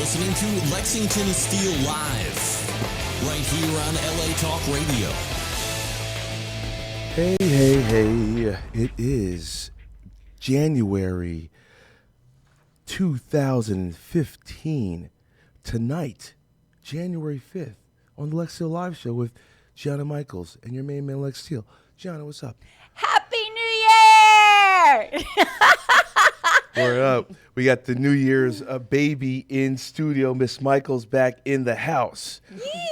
listening to Lexington Steele Live, right here on LA Talk Radio. Hey. It is January 2015. Tonight, January 5th, on the Lex Steele Live Show with Gianna Michaels and your main man, Lex Steele. Gianna, what's up? Happy New Year! We're up. We got the New Year's baby in studio. Miss Michaels back in the house.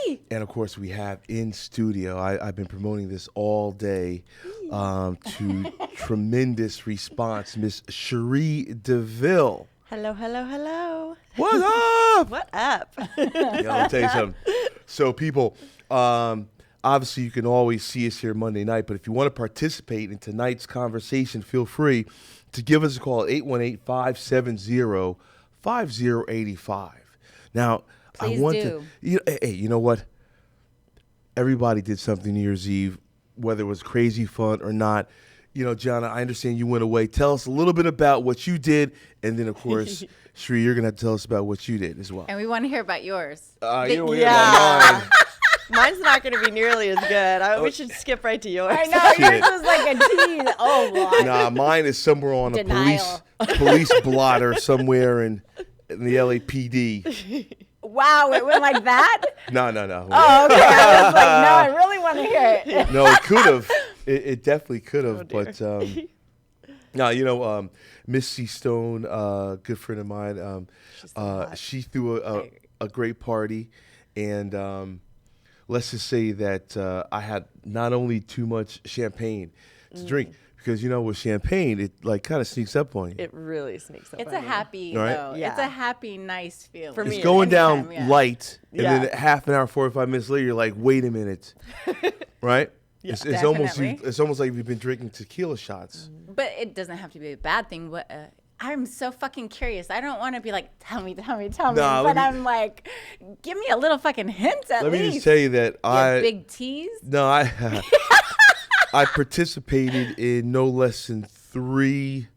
Yee! And, of course, we have in studio, I've been promoting this all day to tremendous response, Miss Cherie DeVille. Hello. What up? What up? Yeah, I'll tell you something. So, people, obviously, you can always see us here Monday night, but if you want to participate in tonight's conversation, feel free to give us a call at 818-570-5085. Now, Please I want do. to, you know what? Everybody did something New Year's Eve, whether it was crazy fun or not. You know, Gianna, I understand you went away. Tell us a little bit about what you did, and then, of course, Cherie, you're going to have to tell us about what you did as well. And we want to hear about yours. You don't hear Yeah. about mine. Mine's not going to be nearly as good. We should skip right to yours. I know, yours was like a tease. Oh, boy. Nah, mine is somewhere on a Denial. police blotter somewhere in the LAPD. Wow, it went like that? No. Oh, okay. I was like, no, I really want to hear it. No, it could have. It definitely could have. Oh, But no, you know, Missy Stone, good friend of mine, she threw a great party, and let's just say that I had not only too much champagne to drink, because, you know, with champagne, it like kind of sneaks up on you. It really sneaks up It's on a you. happy, Right? though. Yeah. It's a happy, nice feeling. For me, It's going down anytime, yeah. light, and Yeah. then half an hour, 45 minutes later, you're like, wait a minute, right? Yeah. It's almost Definitely. like you've been drinking tequila shots. But it doesn't have to be a bad thing. What I'm so fucking curious. I don't want to be like, tell me. Nah, But I'm like, give me a little fucking hint at Let least. me just tell you that Big tease? I participated in no less than 3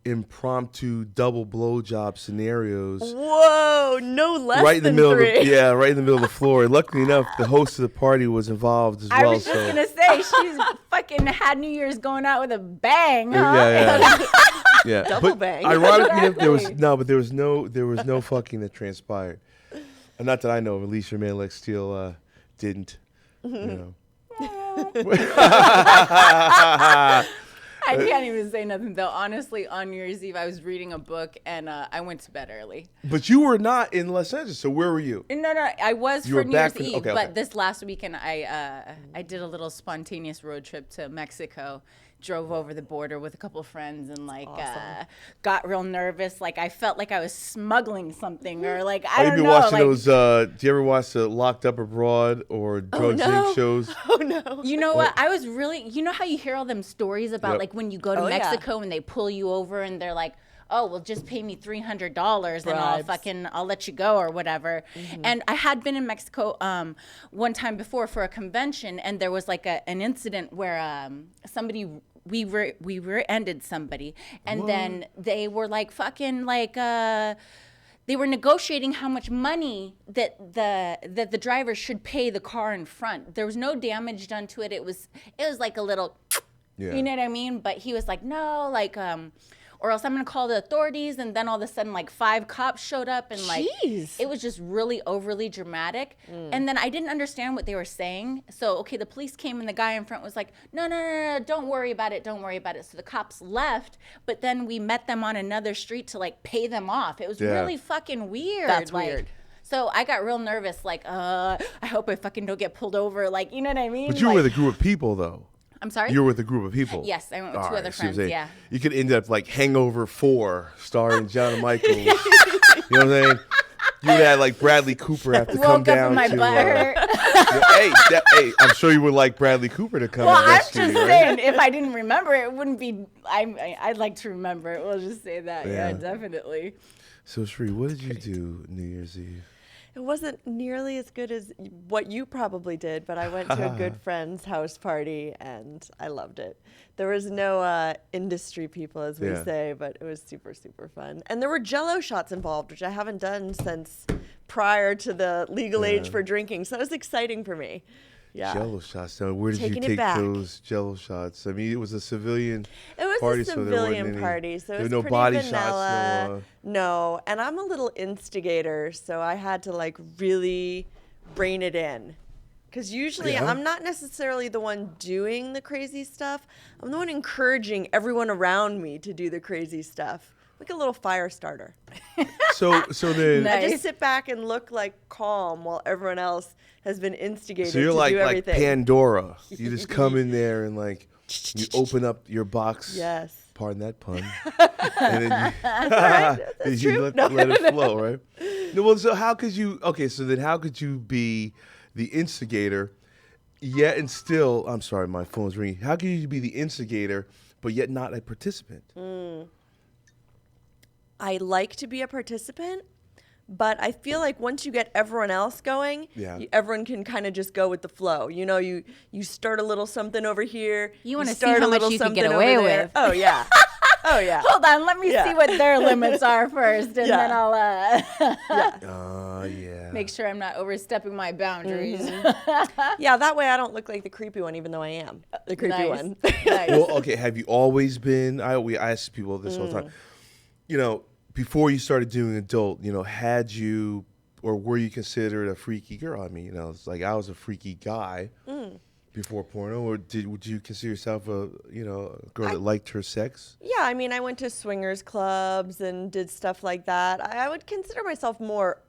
impromptu double blowjob scenarios. Whoa, no less Right in the than middle 3. right in the middle of the floor. And luckily enough, the host of the party was involved as I well. was just going to say, she's fucking had New Year's going out with a bang, huh? Yeah. Double But bang. Ironically enough, there was Exactly. no fucking that transpired. Not that I know of. At least your man Lex Steele didn't. You know. I can't even say nothing, though. Honestly, on New Year's Eve, I was reading a book, and I went to bed early. But you were not in Los Angeles, so where were you? No, I was You for were New back Year's for- Eve, okay. but this last weekend, I did a little spontaneous road trip to Mexico. Drove over the border with a couple of friends and got real nervous. Like I felt like I was smuggling something or like I You've don't been know. watching Like, those. Do you ever watch the Locked Up Abroad or Drugs Inc. shows? Oh, no. you know what? I was really. You know how you hear all them stories about Yep. like when you go to Oh, yeah. Mexico and they pull you over and they're like, oh, well, just pay me $300 and I'll let you go or whatever. And I had been in Mexico one time before for a convention, and there was like an incident where somebody we rear-ended somebody, and then they were like fucking like they were negotiating how much money that the driver should pay the car in front. There was no damage done to it. It was like a little, you know what I mean? But he was like, no, like or else I'm gonna call the authorities. And then all of a sudden, like 5 cops showed up, and like Jeez. it was just really overly dramatic. And then I didn't understand what they were saying. So okay, the police came, and the guy in front was like, no, don't worry about it. So the cops left, but then we met them on another street to like pay them off. It was really fucking weird. That's like, weird. So I got real nervous. Like, I hope I fucking don't get pulled over. Like, you know what I mean? But you were Like- with a group of people, though. I'm sorry? You were with a group of people. Yes, I went with All 2 right, other see what I'm friends, saying? yeah. You could end up like Hangover 4, starring Gianna Michaels. You know what I'm saying? You would have like Bradley Cooper have to come Woke up down and my to. butt hurt. Hey, I'm sure you would like Bradley Cooper to come Well, and I'm rescue just you, right? saying, if I didn't remember, it wouldn't be. I'd like to remember it. We'll just say that. Yeah, Yeah. definitely. So, Cherie, what did you do New Year's Eve? It wasn't nearly as good as what you probably did, but I went to a good friend's house party, and I loved it. There was no industry people, as we say, but it was super, super fun. And there were Jell-O shots involved, which I haven't done since prior to the legal age for drinking, so that was exciting for me. Yeah. Jell-O shots. So where did you take those Jell-O shots? I mean, it was a civilian party. It was a civilian party, so it was no pretty body vanilla. shots. No, and I'm a little instigator, so I had to like really rein it in. Because usually I'm not necessarily the one doing the crazy stuff. I'm the one encouraging everyone around me to do the crazy stuff. Like a little fire starter. So then I just sit back and look like calm while everyone else has been instigated so you're to like do everything. Pandora. You just come in there and like you open up your box. Yes. Pardon that pun. And then That's you true. let it flow, right? No, well, so how could you? Okay, so then how could you be the instigator, yet and still? I'm sorry, my phone's ringing. How could you be the instigator, but yet not a participant? I like to be a participant, but I feel like once you get everyone else going, everyone can kind of just go with the flow. You know, you start a little something over here. You want to see how much you can get away with. Oh, yeah. Oh, yeah. Hold on, let me see what their limits are first, and then I'll make sure I'm not overstepping my boundaries. Yeah, that way I don't look like the creepy one, even though I am the creepy one. Nice. Well, okay, have you always been? I ask people this all the time. You know, before you started doing adult, you know, had you or were you considered a freaky girl? I mean, you know, it's like I was a freaky guy before porno, or would you consider yourself a girl that liked her sex? Yeah, I mean, I went to swingers clubs and did stuff like that. I would consider myself more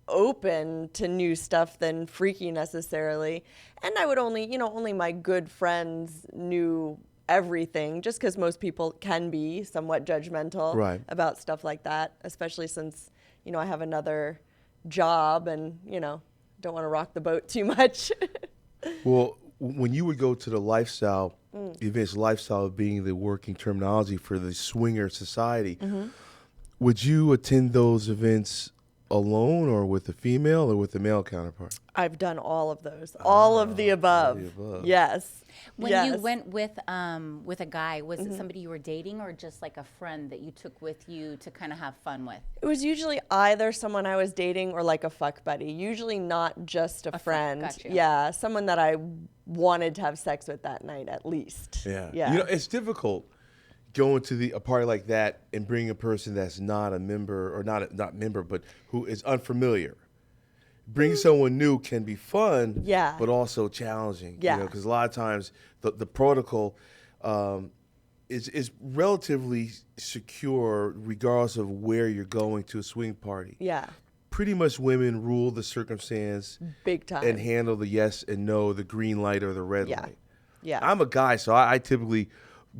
open to new stuff than freaky necessarily, and I would only my good friends knew everything, just because most people can be somewhat judgmental about stuff like that, especially since, I have another job and, don't want to rock the boat too much. Well, when you would go to the lifestyle events, lifestyle being the working terminology for the swinger society, would you attend those events alone or with a female or with a male counterpart? I've done all of those, all of the above. Yes. When you went with a guy, was it somebody you were dating or just like a friend that you took with you to kind of have fun with? It was usually either someone I was dating or like a fuck buddy. Usually not just a friend. Gotcha. Yeah, someone that I wanted to have sex with that night at least. Yeah. Yeah. You know, it's difficult going to a party like that and bringing a person that's not a member or not member, but who is unfamiliar. Bringing someone new can be fun, but also challenging. Yeah. Because a lot of times the protocol is relatively secure regardless of where you're going to a swing party. Yeah. Pretty much women rule the circumstance Big time. and handle the yes and no, the green light or the red light. Yeah. I'm a guy, so I typically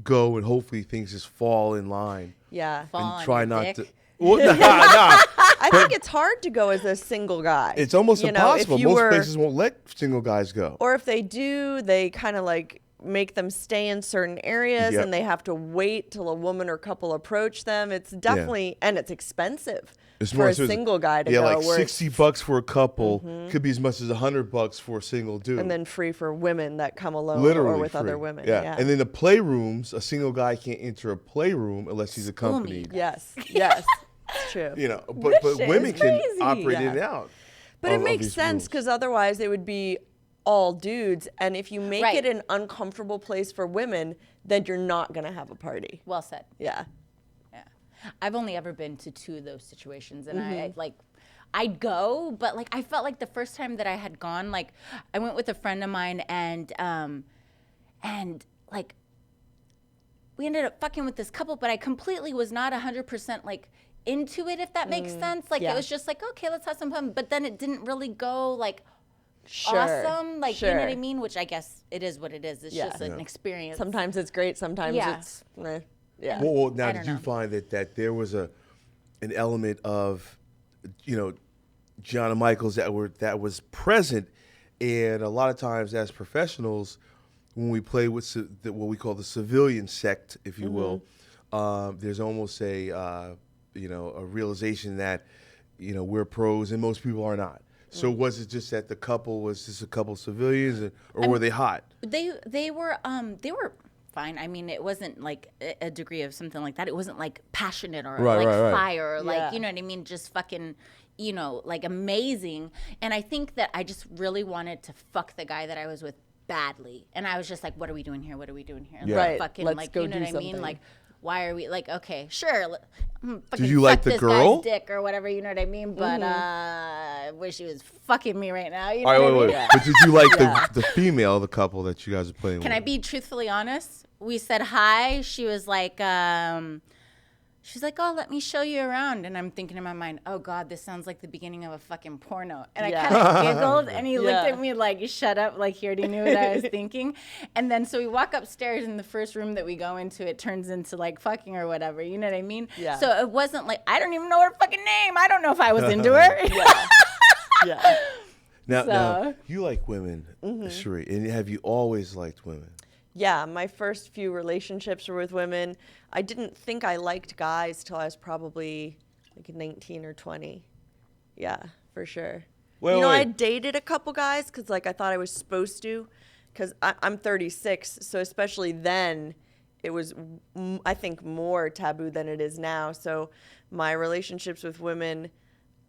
go and hopefully things just fall in line. Yeah. Fall And try on your not dick. to. Well, nah. I think it's hard to go as a single guy. It's almost impossible. If Most places won't let single guys go. Or if they do, they kind of like make them stay in certain areas and they have to wait till a woman or couple approach them. It's definitely, and it's expensive for a single guy to go. Yeah, like $60 for a couple could be as much as $100 for a single dude. And then free for women that come alone Literally or with free. other women. Yeah. And then the playrooms, a single guy can't enter a playroom unless he's accompanied. Yes. Yes. It's true. But women can operate in and out. But it makes sense because otherwise it would be all dudes. And if you make it an uncomfortable place for women, then you're not going to have a party. Well said. Yeah. Yeah. I've only ever been to 2 of those situations, and I'd go, but like I felt like the first time that I had gone, like I went with a friend of mine, and like we ended up fucking with this couple, but I completely was not 100% like into it, if that makes sense. Like it was just like, okay, let's have some fun, but then it didn't really go like awesome, like you know what I mean, which I guess it is what it is. It's just an experience. Sometimes it's great, sometimes it's Well, now did you find that there was an element of Gianna Michaels that was present, and a lot of times as professionals when we play with what we call the civilian sect, if you will, there's almost a realization that we're pros and most people are not. So was it just that the couple was just a couple civilians, or were they hot? They were fine. I mean, it wasn't like a degree of something like that. It wasn't like passionate or fire or like, you know what I mean? Just fucking, you know, like amazing. And I think that I just really wanted to fuck the guy that I was with badly. And I was just like, what are we doing here? What are we doing here? Yeah. Like, fucking, Let's like, go you know do what I mean? something. Like, why are we like, okay, sure. Did you like the this girl? Guy's dick or whatever, you know what I mean? But I wish he was fucking me right now. You know All right, what I wait. mean? But did you like the female, the couple that you guys are playing with? Can I be truthfully honest? We said hi. She was like, oh, let me show you around. And I'm thinking in my mind, oh God, this sounds like the beginning of a fucking porno. And I kind of giggled, and he looked at me like, shut up, like he already knew what I was thinking. And then so we walk upstairs, in the first room that we go into, it turns into like fucking or whatever. You know what I mean? Yeah. So it wasn't like, I don't even know her fucking name. I don't know if I was into her. Yeah. Now, you like women, Cherie, and have you always liked women? Yeah, my first few relationships were with women. I didn't think I liked guys till I was probably like 19 or 20. Yeah, for sure. Well, I dated a couple guys because like I thought I was supposed to, because I'm 36, so especially then it was, I think, more taboo than it is now. So my relationships with women,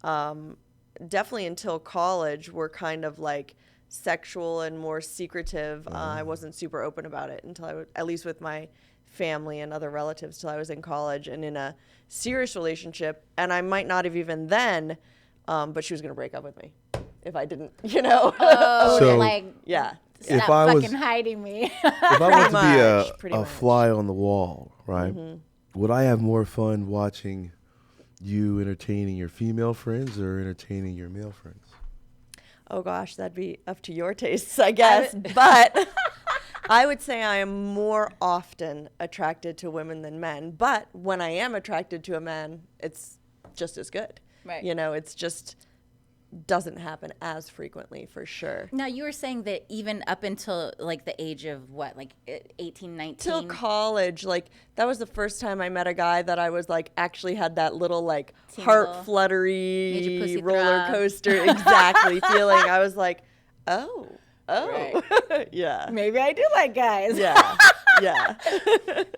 definitely until college, were kind of like sexual and more secretive. I wasn't super open about it until I was, at least with my family and other relatives, till I was in college and in a serious relationship. And I might not have even then, but she was going to break up with me if I didn't, you know. Oh, So, like, Yeah. stop If I was- fucking hiding me. If I was to pretty be a much. fly on the wall, right, would I have more fun watching you entertaining your female friends or entertaining your male friends? Oh gosh, that'd be up to your tastes, I guess. But I would say I am more often attracted to women than men. But when I am attracted to a man, it's just as good. Right. You know, it's just doesn't happen as frequently, for sure. Now, you were saying that even up until like the age of what, like 18, 19? Till college, like that was the first time I met a guy that I was like actually had that little like heart Made your fluttery pussy roller throb. coaster exactly feeling. I was like, oh, yeah. Maybe I do like guys. Yeah. Yeah.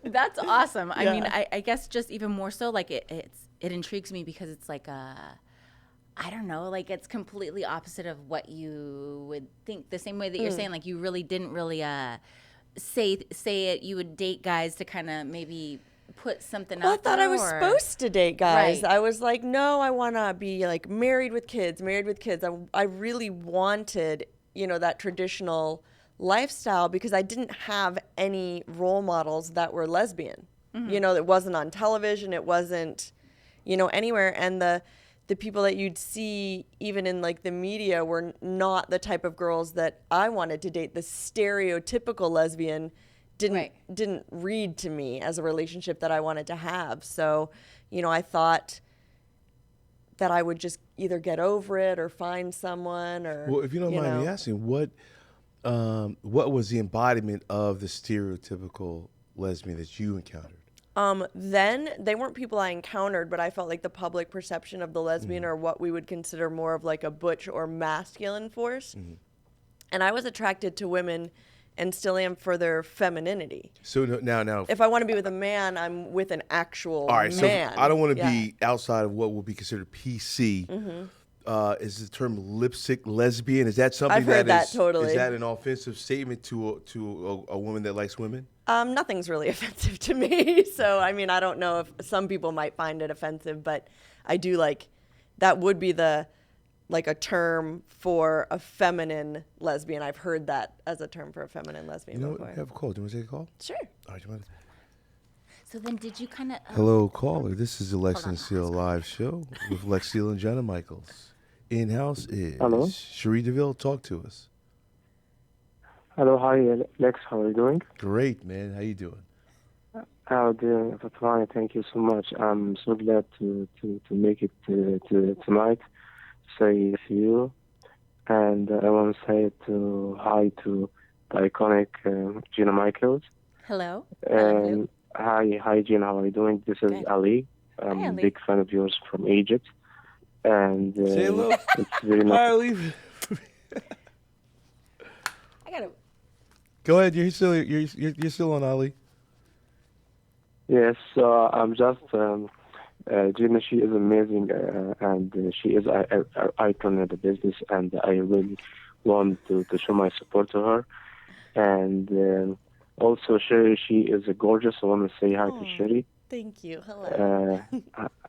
That's awesome. I mean, Yeah. I guess just even more so, like it intrigues me because it's like I don't know, like it's completely opposite of what you would think. The same way that you're saying, like you really didn't really say it. You would date guys to kind of maybe put something Well, I out there. thought I was supposed to date guys. Right. I was like, no, I want to be like married with kids. I really wanted, you know, that traditional lifestyle because I didn't have any role models that were lesbian. You know, it wasn't on television. It wasn't, you know, anywhere. And the people that you'd see even in like the media were not the type of girls that I wanted to date. The stereotypical lesbian didn't read to me as a relationship that I wanted to have. So, you know, I thought that I would just either get over it or find someone or. Well, if you don't mind me asking, what was the embodiment of the stereotypical lesbian that you encountered? Then they weren't people I encountered, but I felt like the public perception of the lesbian or what we would consider more of like a butch or masculine force. And I was attracted to women and still am for their femininity. So now, If I want to be with a man, I'm with an actual all right. man. So I don't want to be outside of what would be considered PC. Is the term lipstick lesbian? Is that something I've heard that totally. Is that an offensive statement to a woman that likes women? Nothing's really offensive to me. So, I mean, I don't know if some people might find it offensive, but I do like, that would be a term for a feminine lesbian. I've heard that as a term for a feminine lesbian before. We have a call. Do you want to take a call? Sure. All right, So then did you kind of... Hello, caller. This is the Lexington Steele live show with Lex Steele and Jenna Michaels. In-house is Cherie DeVille. Talk to us. Hello, hi, Lex. How are you doing? Great, man. How you doing? How are you doing? Fine. Thank you so much. I'm so glad to make it to tonight. Say to you, and I want to say hi to the iconic Jenna Michaels. Hello. And hi, Jenna. How are you doing? This is Ali. I'm a big fan of yours from Egypt. and Say hello. it's very All nice. right, leave. I gotta. Go ahead. You're still on, Ali. Yes, so I'm just Gina. She is amazing, and she is an icon in the business, and I really want to show my support to her. And also, Cherie, she is gorgeous. I want to say hi to Cherie. Thank you. Hello.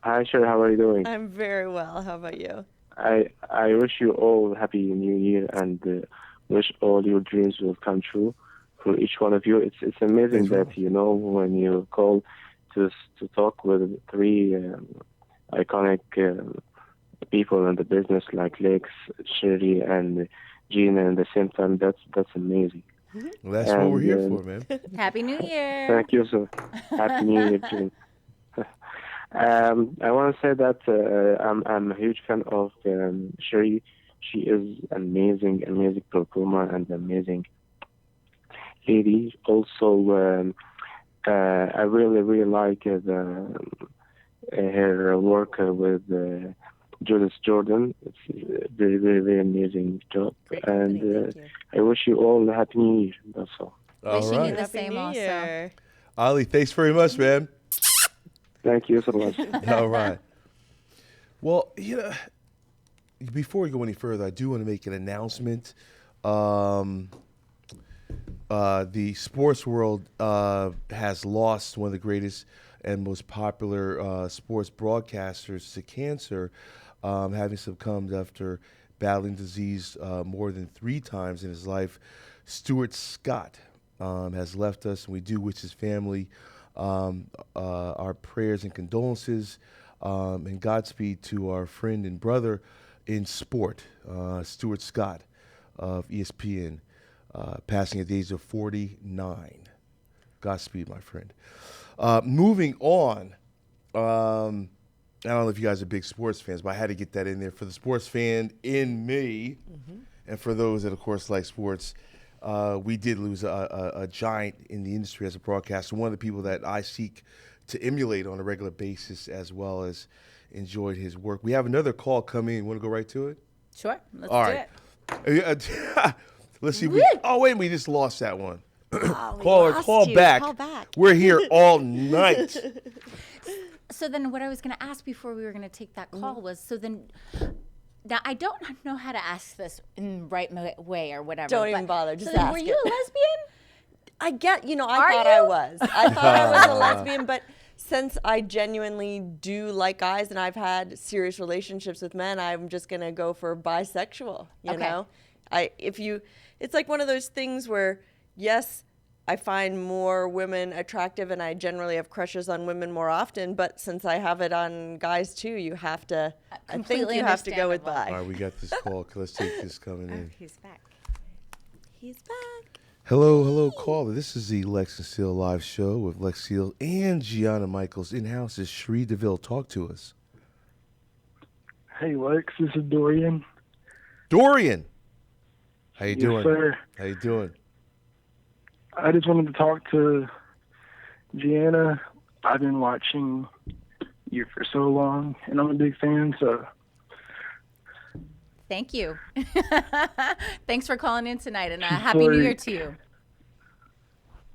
Hi, Cherie. How are you doing? I'm very well. How about you? I wish you all happy New Year, and wish all your dreams will come true for each one of you. It's amazing that when you call to talk with three iconic people in the business like Lex, Cherie, and Gina at the same time. That's amazing. Well, that's what we're here for, man. Happy New Year. Thank you, sir. Happy New Year, Gina. I want to say that I'm a huge fan of Cherie. She is amazing performer and amazing lady. Also, I really like her work with Judith Jordan. It's a very amazing job. Great and company, thank you. I wish you all a happy New Year. That's all. All Wishing you right. the Happy same New also. Year. Ali, thanks very much, man. Thank you so much. All right. Well, before we go any further, I do want to make an announcement. The sports world has lost one of the greatest and most popular sports broadcasters to cancer, having succumbed after battling disease more than 3 times in his life. Stuart Scott has left us, and we do wish his family our prayers and condolences, and Godspeed to our friend and brother in sport, Stuart Scott of ESPN, passing at the age of 49. Godspeed, my friend. Moving on, I don't know if you guys are big sports fans, but I had to get that in there for the sports fan in me, and for those that, of course, like sports. We did lose a giant in the industry as a broadcaster, one of the people that I seek to emulate on a regular basis, as well as enjoyed his work. We have another call coming in. Want to go right to it? Sure. Let's All do right. it. Let's see. Woo! We just lost that one. Lost Call you. back. Call back. We're here all night. So then what I was going to ask before we were going to take that call was, so then, now I don't know how to ask this in the right way or whatever. Don't even bother, just so then ask were it. you a lesbian? I thought you? I was. I thought I was a lesbian, but since I genuinely do like guys and I've had serious relationships with men, I'm just gonna go for bisexual. You know, it's like one of those things where, yes, I find more women attractive and I generally have crushes on women more often, but since I have it on guys too, you have to, I think Completely you have to go with understandable. bi. All right, we got this call. Let's take this coming in. He's back. He's back. Hello, caller. This is the Lex and Steele live show with Lex Steele and Gianna Michaels. In-house is Cherie DeVille. Talk to us. Hey, Lex, this is Dorian. Dorian. How you doing? Yes, sir. How you doing? I just wanted to talk to Gianna. I've been watching you for so long, and I'm a big fan, so... Thank you. Thanks for calling in tonight, and Happy New Year to you.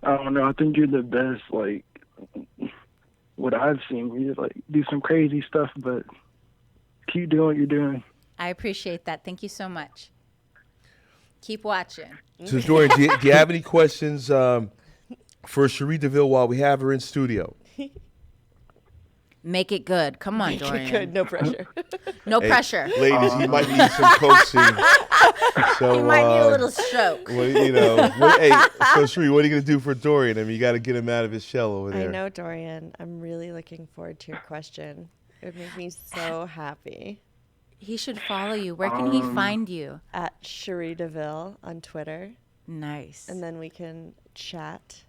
I don't know, I think you're the best, like, what I've seen. You, like, do some crazy stuff, but keep doing what you're doing. I appreciate that. Thank you so much. Keep watching. So, Dorian, do you have any questions for Cherie DeVille while we have her in studio? Make it good. Come on, Dorian. Good, no pressure. No pressure. Ladies, you might need some coaxing. So, You might need a little stroke. So Cherie, what are you going to do for Dorian? I mean, you got to get him out of his shell over there. I know, Dorian. I'm really looking forward to your question. It would make me so happy. He should follow you. Where can he find you? At Cherie DeVille on Twitter. Nice. And then we can chat.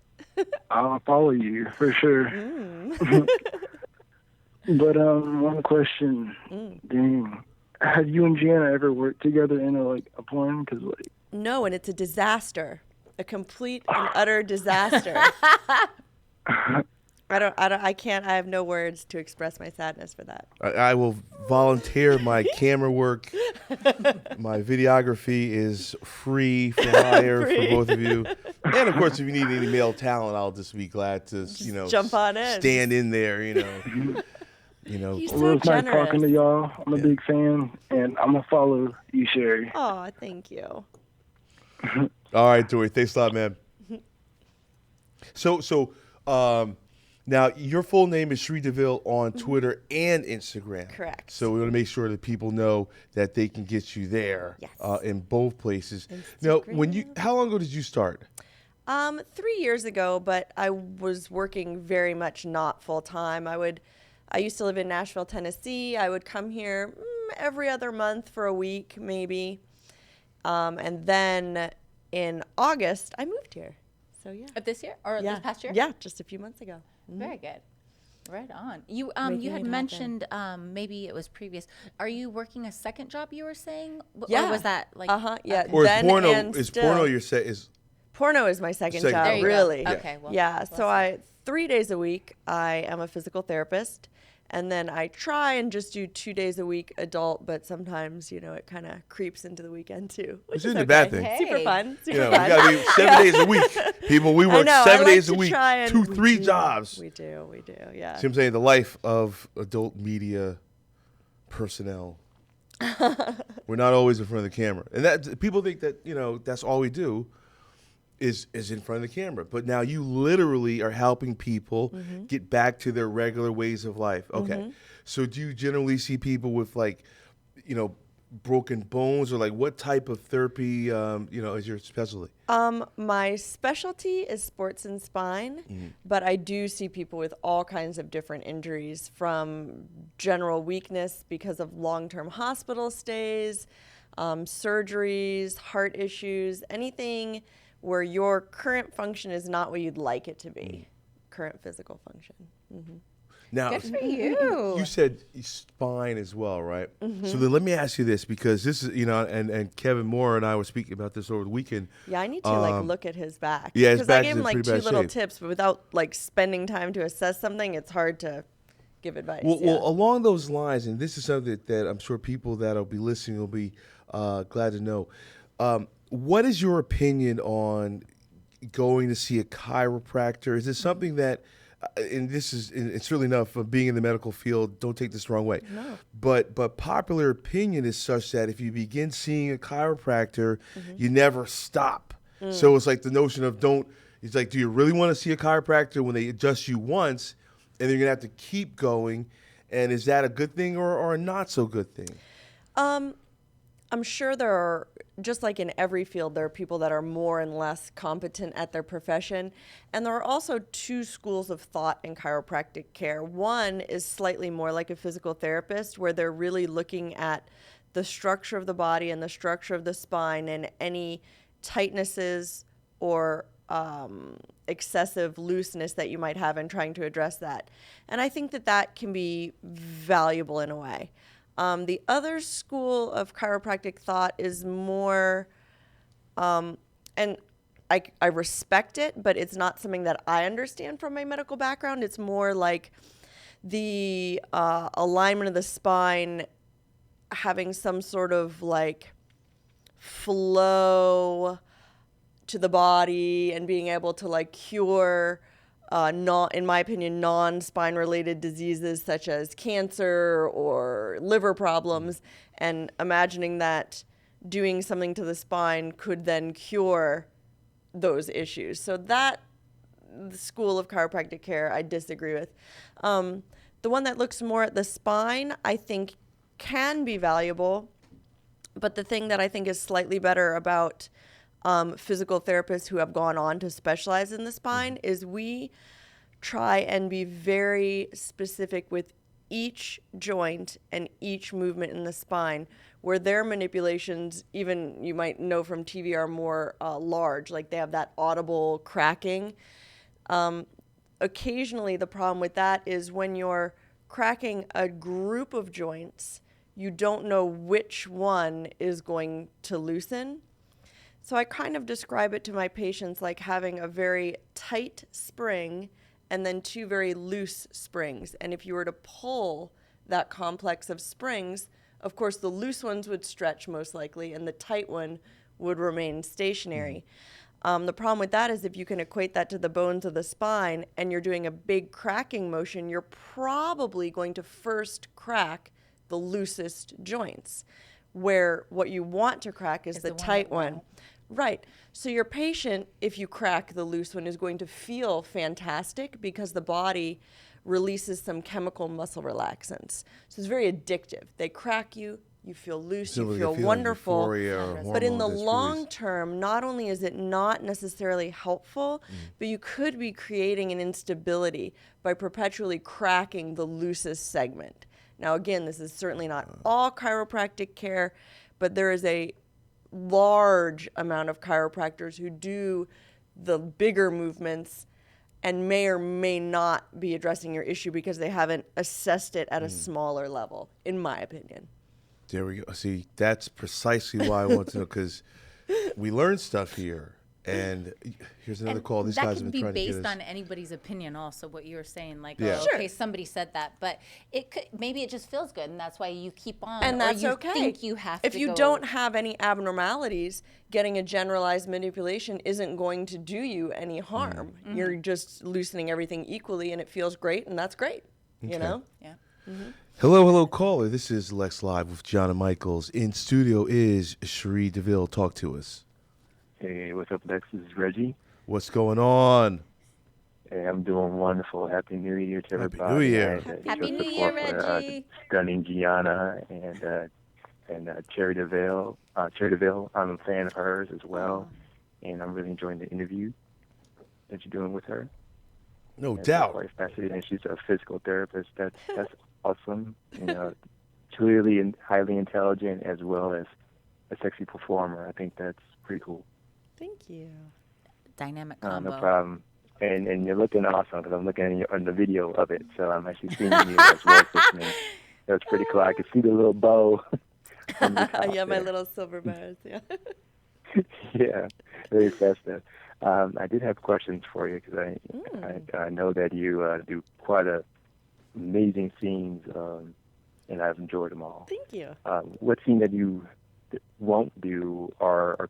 I'll follow you, for sure. But one question. Dang. Have you and Gianna ever worked together in a porn? Because, like... No, and it's a disaster. A complete and utter disaster. I can't. I have no words to express my sadness for that. I will volunteer my camera work. My videography is free for hire for both of you. And of course, if you need any male talent, I'll just be glad to, jump on in, stand in there, He's Well, so it's nice generous. talking to y'all. I'm a big fan, and I'm gonna follow you, Cherie. Oh, thank you. All right, Tori. Thanks a lot, man. So, now your full name is Cherie DeVille on Twitter and Instagram. Correct. So we want to make sure that people know that they can get you there. Yes. In both places. Now, how long ago did you start? 3 years ago, but I was working very much not full time. I used to live in Nashville, Tennessee. I would come here every other month for a week, maybe. And then in August, I moved here. So yeah. Of this year or this past year? Yeah, just a few months ago. Very good. Right on. You Making you had it mentioned maybe it was previous. Are you working a second job? You were saying, Yeah. or was that like? Yeah. Or is then porno? and Is still. porno your set? Is Porno is my second Second job, job. There you go. really. Okay, well, yeah. well So said. 3 days a week, I am a physical therapist, and then I try and just do 2 days a week adult, but sometimes it kind of creeps into the weekend too, which Which is isn't a bad okay. thing. Super Hey. fun. Super we fun. got to be 7 days a week. People, we work I 7 like days a to week, try and- 2-3 jobs. We do. Yeah. See what I'm saying? The life of adult media personnel. We're not always in front of the camera. And that people think that, that's all we do is in front of the camera. But now you literally are helping people get back to their regular ways of life. Okay. So do you generally see people with broken bones, or like what type of therapy is your specialty? My specialty is sports and spine, but I do see people with all kinds of different injuries, from general weakness because of long-term hospital stays, surgeries, heart issues, anything where your current function is not what you'd like it to be, current physical function. Now, Good for you. you said spine as well, right? So then let me ask you this, because this is, and Kevin Moore and I were speaking about this over the weekend. Yeah, I need to look at his back. Yeah, his because I back gave is him in like pretty 2 bad little shape. tips, but without spending time to assess something, it's hard to give advice. Well, along those lines, and this is something that I'm sure people that'll be listening will be glad to know. What is your opinion on going to see a chiropractor? Is it something that, and it's really enough of being in the medical field, don't take this the wrong way. No. But popular opinion is such that if you begin seeing a chiropractor, you never stop. So it's like the notion of it's like, do you really want to see a chiropractor when they adjust you once, and they're going to have to keep going? And is that a good thing or a not so good thing? I'm sure there are, just like in every field, there are people that are more and less competent at their profession. And there are also 2 schools of thought in chiropractic care. One is slightly more like a physical therapist, where they're really looking at the structure of the body and the structure of the spine and any tightnesses or excessive looseness that you might have, and trying to address that. And I think that can be valuable in a way. The other school of chiropractic thought is more, and I respect it, but it's not something that I understand from my medical background. It's more like the alignment of the spine having some sort of flow to the body, and being able to cure in my opinion, non-spine related diseases such as cancer or liver problems, and imagining that doing something to the spine could then cure those issues. So that the school of chiropractic care I disagree with. The one that looks more at the spine, I think, can be valuable, but the thing that I think is slightly better about physical therapists who have gone on to specialize in the spine is we try and be very specific with each joint and each movement in the spine, where their manipulations, even you might know from TV, are more large, like they have that audible cracking. Occasionally the problem with that is when you're cracking a group of joints, you don't know which one is going to loosen. So I kind of describe it to my patients like having a very tight spring and then 2 very loose springs. And if you were to pull that complex of springs, of course, the loose ones would stretch most likely, and the tight one would remain stationary. The problem with that is if you can equate that to the bones of the spine and you're doing a big cracking motion, you're probably going to first crack the loosest joints, where what you want to crack is the tight one. Right. So your patient, if you crack the loose one, is going to feel fantastic because the body releases some chemical muscle relaxants. So it's very addictive. They crack you, you feel loose, you feel wonderful. But in the long term, not only is it not necessarily helpful, but you could be creating an instability by perpetually cracking the loosest segment. Now, again, this is certainly not all chiropractic care, but there is a large amount of chiropractors who do the bigger movements and may or may not be addressing your issue because they haven't assessed it at a smaller level, in my opinion. There we go. See, that's precisely why I want to know, because we learned stuff here. And here's another call. These guys have been trying to get us. That could be based on anybody's opinion also, what you were saying. Like, Yeah. okay, somebody said that. But it could, maybe it just feels good, and that's why you keep on. And that's or you okay. think you have if to you go. don't have any abnormalities, getting a generalized manipulation isn't going to do you any harm. You're just loosening everything equally, and it feels great, and that's great. You know? Yeah. Hello, caller. This is Lex Live with John and Michaels. In studio is Cherie DeVille. Talk to us. Hey, what's up, Lex? This is Reggie. What's going on? Hey, I'm doing wonderful. Happy New Year to everybody. New Year. Happy New Year, Reggie. Stunning Gianna and Cherie DeVille. Cherie DeVille, I'm a fan of hers as well, and I'm really enjoying the interview that you're doing with her. No It's doubt. quite fascinating. She's a physical therapist. That's awesome. You know, clearly and highly intelligent as well as a sexy performer. I think that's pretty cool. Thank you. Dynamic combo. No problem. And you're looking awesome because I'm looking on the video of it, so I'm actually seeing you as well as listening. That's pretty cool. I can see the little bow. Yeah, my little silver bars. Yeah. Yeah, very festive. I did have questions for you because I know that you do quite amazing scenes, and I've enjoyed them all. Thank you. What scene that you won't do or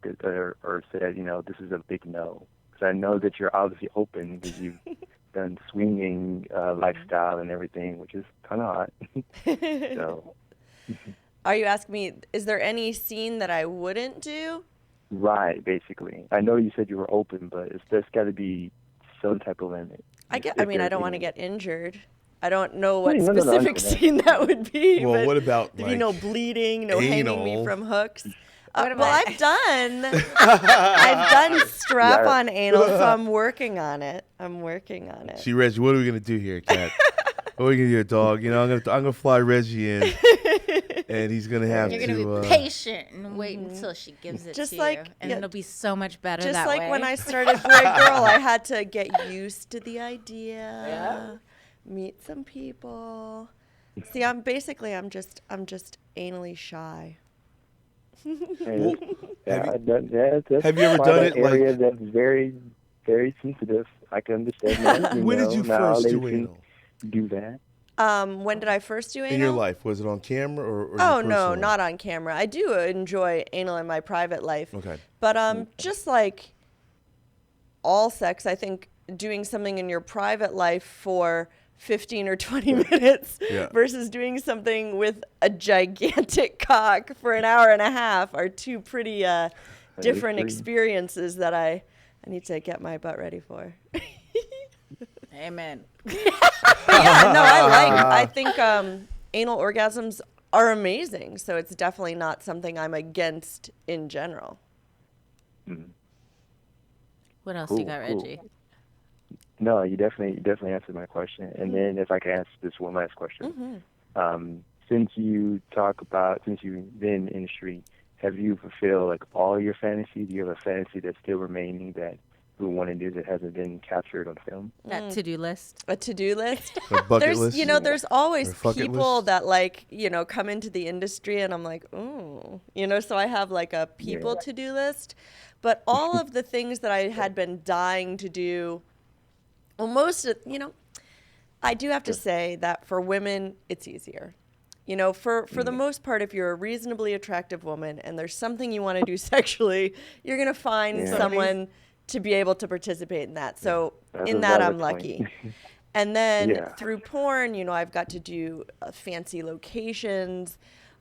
said, you know, this is a big no? Because I know that you're obviously open because you've done swinging lifestyle and everything, which is kind of hot. So. Are you asking me, is there any scene that I wouldn't do? Right, basically. I know you said you were open, but there's got to be some type of limit. I don't want to get injured. I don't know what No, specific scene that would be. Well, but what about, there'd be no bleeding, no anal? hanging me from hooks. What Well, about- I've done strap-on anal, so I'm working on it. See, Reggie, what are we gonna do here, Kat? What are we gonna do, dog? You know, I'm gonna fly Reggie in, and he's gonna have You're to. going to be patient and wait until she gives it Just to like- you. And yeah. it'll be so much better Just that like way. when I started for a girl, I had to get used to the idea, meet some people. See, I'm just anally shy. Well, That's have you ever quite done an it, like- area that's very, very sensitive. I can understand that. When did you not all first do ladies anal? do that? When did I first do anal? In your life, was it on camera or Oh, your no, personal not life? on camera. I do enjoy anal in my private life. Okay. But just like all sex, I think doing something in your private life for 15 or 20 minutes Yeah. versus doing something with a gigantic cock for an hour and a half are two pretty different agree. experiences that I need to get my butt ready for. Amen. Yeah, no, I think anal orgasms are amazing, so it's definitely not something I'm against in general. What else Cool, you got, cool. Reggie? No, you definitely answered my question. And then if I can ask this one last question. Since you've been in the industry, have you fulfilled like all your fantasies? Do you have a fantasy that's still remaining that you want to do that hasn't been captured on film? That to-do list. A to-do list? A bucket There's, list? there's always Or a fuck it people list? that come into the industry and I'm like, ooh, so I have like a people to-do list. But all of the things that I had been dying to do Well, I do have to say that for women, it's easier. For the most part, if you're a reasonably attractive woman and there's something you want to do sexually, you're going to find someone to be able to participate in that. So in that, I'm lucky. And then through porn, I've got to do fancy locations,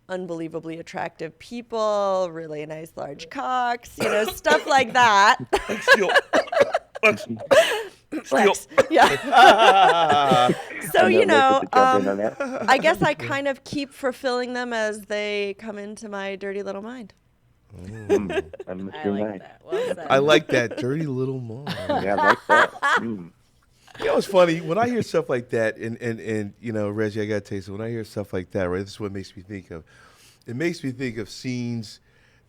unbelievably attractive people, really nice large cocks, stuff like that. Lex. Yeah. So, I guess I kind of keep fulfilling them as they come into my dirty little mind. I like that dirty little mind. Yeah, I like that. It's funny when I hear stuff like that, and Reggie, I gotta tell you, so when I hear stuff like that, right, this is what it makes me think of. It makes me think of scenes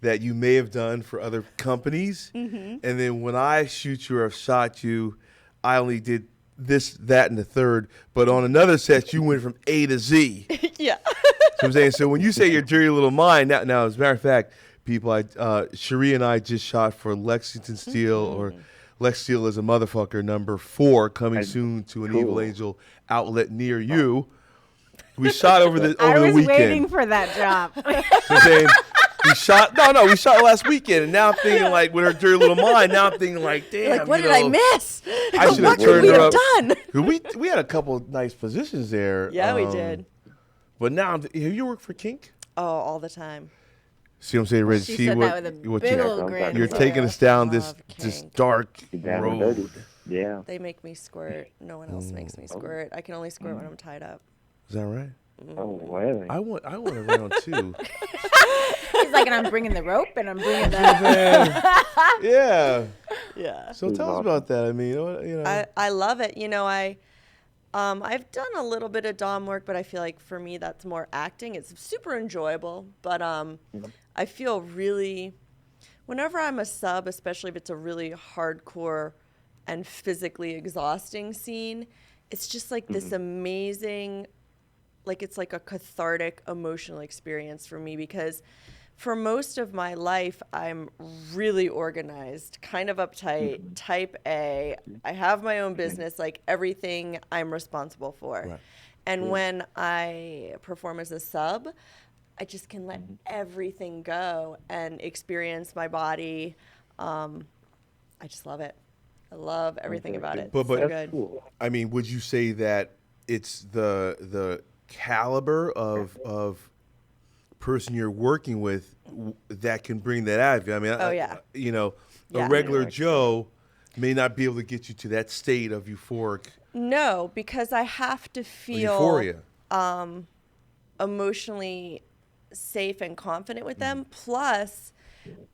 that you may have done for other companies, and then when I shoot you or shot you, I only did this, that, and the third, but on another set, you went from A to Z. Yeah. So I'm saying, so when you say your dirty little mind, now as a matter of fact, people, Cherie and I just shot for Lexington Steele, or Lex Steele is a motherfucker, #4, coming soon to an Evil Angel outlet near you. We shot over the weekend. I was waiting for that job. So I'm saying, we shot last weekend, and now I'm thinking like with her dirty little mind. Now I'm thinking like, damn, like what did I miss? I should have what turned could we her have up. done? We had a couple of nice positions there. Yeah, we did. But now, have you worked for Kink? Oh, all the time. See what I'm saying, Reggie? She See said what, that with a what big you, old grin. you're taking us down this Kink. dark Down and road. dirty. Yeah. They make me squirt. No one else makes me squirt. I can only squirt when I'm tied up. Is that right? Oh, really? I want a round too. He's like, and I'm bringing the rope, and I'm bringing the. Yeah. Yeah. So tell us about that. I mean, I love it. I've done a little bit of dom work, but I feel like for me that's more acting. It's super enjoyable, but I feel really, whenever I'm a sub, especially if it's a really hardcore and physically exhausting scene, it's just like this amazing, like it's like a cathartic emotional experience for me, because for most of my life, I'm really organized, kind of uptight, type A. I have my own business, like everything I'm responsible for. Right. And when I perform as a sub, I just can let everything go and experience my body. I just love it. I love everything about it. But so good. Cool. I mean, would you say that it's the caliber of person you're working with that can bring that out of you? I mean, a regular Joe may not be able to get you to that state of euphoric. No, because I have to feel euphoria. Emotionally safe and confident with them. Plus,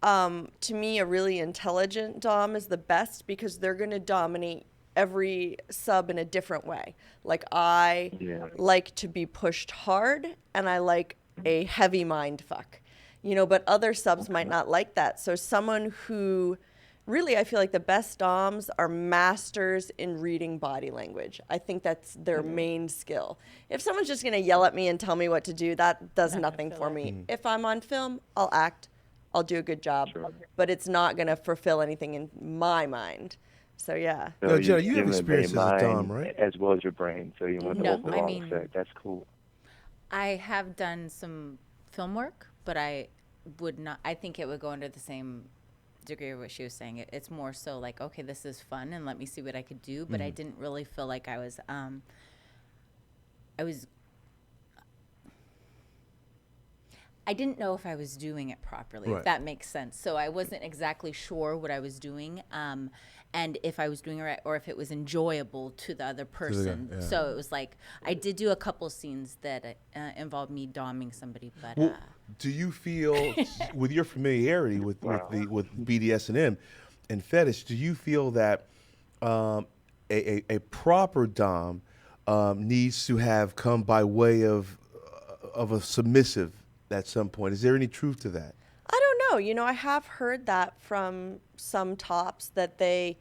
to me, a really intelligent dom is the best, because they're going to dominate every sub in a different way. Like I like to be pushed hard, and I like a heavy mind fuck, but other subs might not like that. So someone who really, I feel like the best doms are masters in reading body language. I think that's their main skill. If someone's just going to yell at me and tell me what to do, that does nothing for me. If I'm on film, I'll act, I'll do a good job, but it's not going to fulfill anything in my mind. So yeah. So Jenna, you have experience as a dom, right? As well as your brain, so you want to work along with it. That's cool. I have done some film work, but I would not. I think it would go under the same degree of what she was saying. It's more so like, okay, this is fun, and let me see what I could do. But I didn't really feel like I was. I didn't know if I was doing it properly, if that makes sense. So I wasn't exactly sure what I was doing, and if I was doing it right, or if it was enjoyable to the other person. So it was like, I did do a couple scenes that involved me doming somebody, but. Well, do you feel, with your familiarity with BDSM and fetish, do you feel that a proper dom needs to have come by way of a submissive at some point? Is there any truth to that? I don't know. I have heard that from some tops, that they,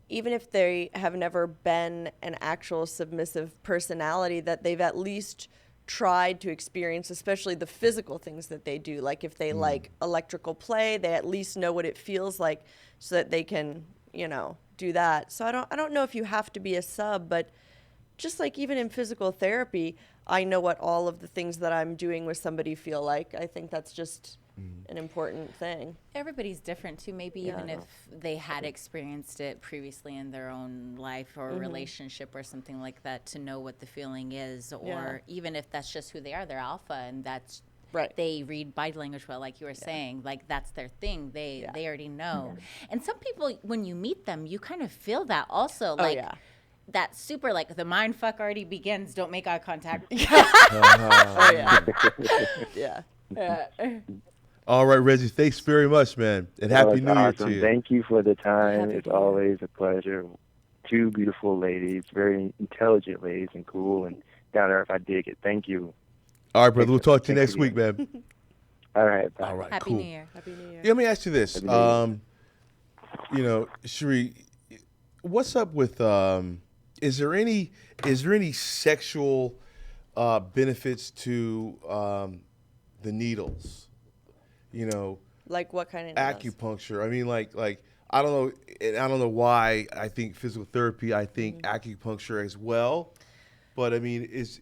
even if they have never been an actual submissive personality, that they've at least tried to experience, especially the physical things that they do. Like if they like electrical play, they at least know what it feels like, so that they can, do that. So I don't know if you have to be a sub, but just like even in physical therapy, I know what all of the things that I'm doing with somebody feel like. I think that's just an important thing. Everybody's different too. Maybe even if they had experienced it previously in their own life or relationship or something like that, to know what the feeling is, or even if that's just who they are, they're alpha, and that's right. They read body language well, like you were saying, like that's their thing. They already know. And some people, when you meet them, you kind of feel that also, like. That super, like, the mind fuck already begins. Don't make eye contact. All right, Reggie. Thanks very much, man. And Happy New Year to you. Thank you for the time. It's always a pleasure. Two beautiful ladies, very intelligent ladies, and cool and down to earth. I dig it. Thank you. All right, brother. We'll talk to you next week, man. All right. Bye. All right. Happy Cool. New Year. Happy New Year. Yeah, let me ask you this. Cherie, what's up with is there any sexual benefits to the needles? Like what kind of acupuncture? I mean, like I don't know, and I don't know why I think physical therapy. I think acupuncture as well, but I mean, is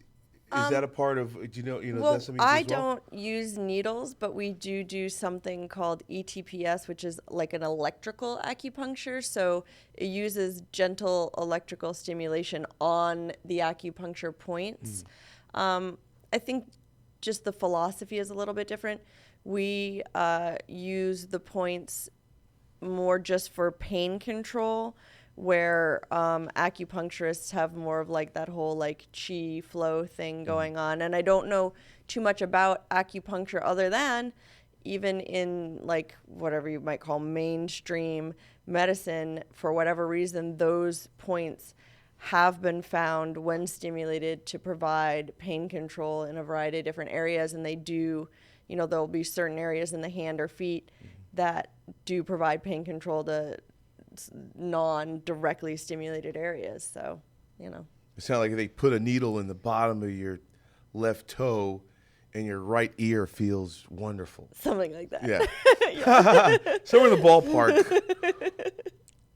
that a part of? Do you know? Well, is that something I don't use needles, but we do something called ETPS, which is like an electrical acupuncture. So it uses gentle electrical stimulation on the acupuncture points. I think just the philosophy is a little bit different. We use the points more just for pain control, where acupuncturists have more of like that whole like chi flow thing going on. And I don't know too much about acupuncture other than even in like whatever you might call mainstream medicine, for whatever reason, those points have been found when stimulated to provide pain control in a variety of different areas. And they do, there'll be certain areas in the hand or feet that do provide pain control to non-directly stimulated areas. So, It sounds like they put a needle in the bottom of your left toe and your right ear feels wonderful. Something like that. Yeah. So in the ballpark.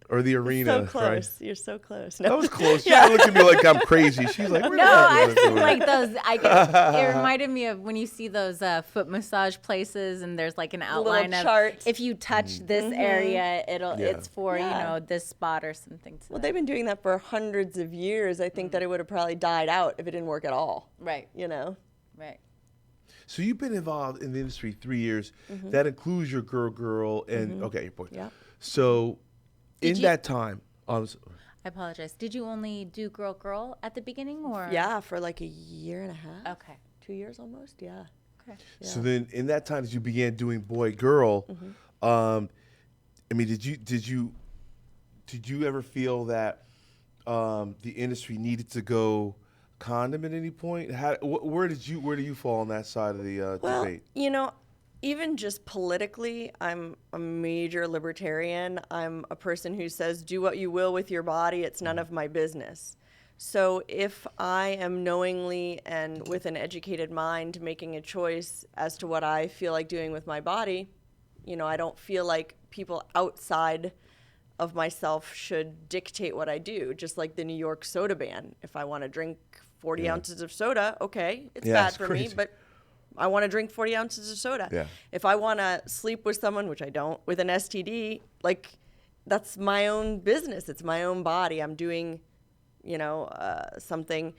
Or the arena. So close. Right? You're so close. No. That was close. Yeah. Look at me like I'm crazy. She's like, no, I feel like those. It reminded me of when you see those foot massage places, and there's like an outline of chart. If you touch this area, it's for this spot or something. Well, they've been doing that for hundreds of years. I think that it would have probably died out if it didn't work at all. Right. Right. So you've been involved in the industry 3 years. That includes your girl, and your boy. Yeah. So. In that time, I apologize. Did you only do girl at the beginning, or? Yeah, for like a year and a half. Okay. 2 years almost. Yeah. Okay. Yeah. So then, in that time, as you began doing boy girl, I mean, did you ever feel that the industry needed to go condom at any point? Where do you fall on that side of the debate? Even just politically, I'm a major libertarian. I'm a person who says, do what you will with your body. It's none of my business. So if I am knowingly and with an educated mind making a choice as to what I feel like doing with my body, I don't feel like people outside of myself should dictate what I do. Just like the New York soda ban. If I want to drink 40 ounces of soda, okay, it's bad for me, but I want to drink 40 ounces of soda. Yeah. If I want to sleep with someone, which I don't, with an STD, like that's my own business. It's my own body. I'm doing, something.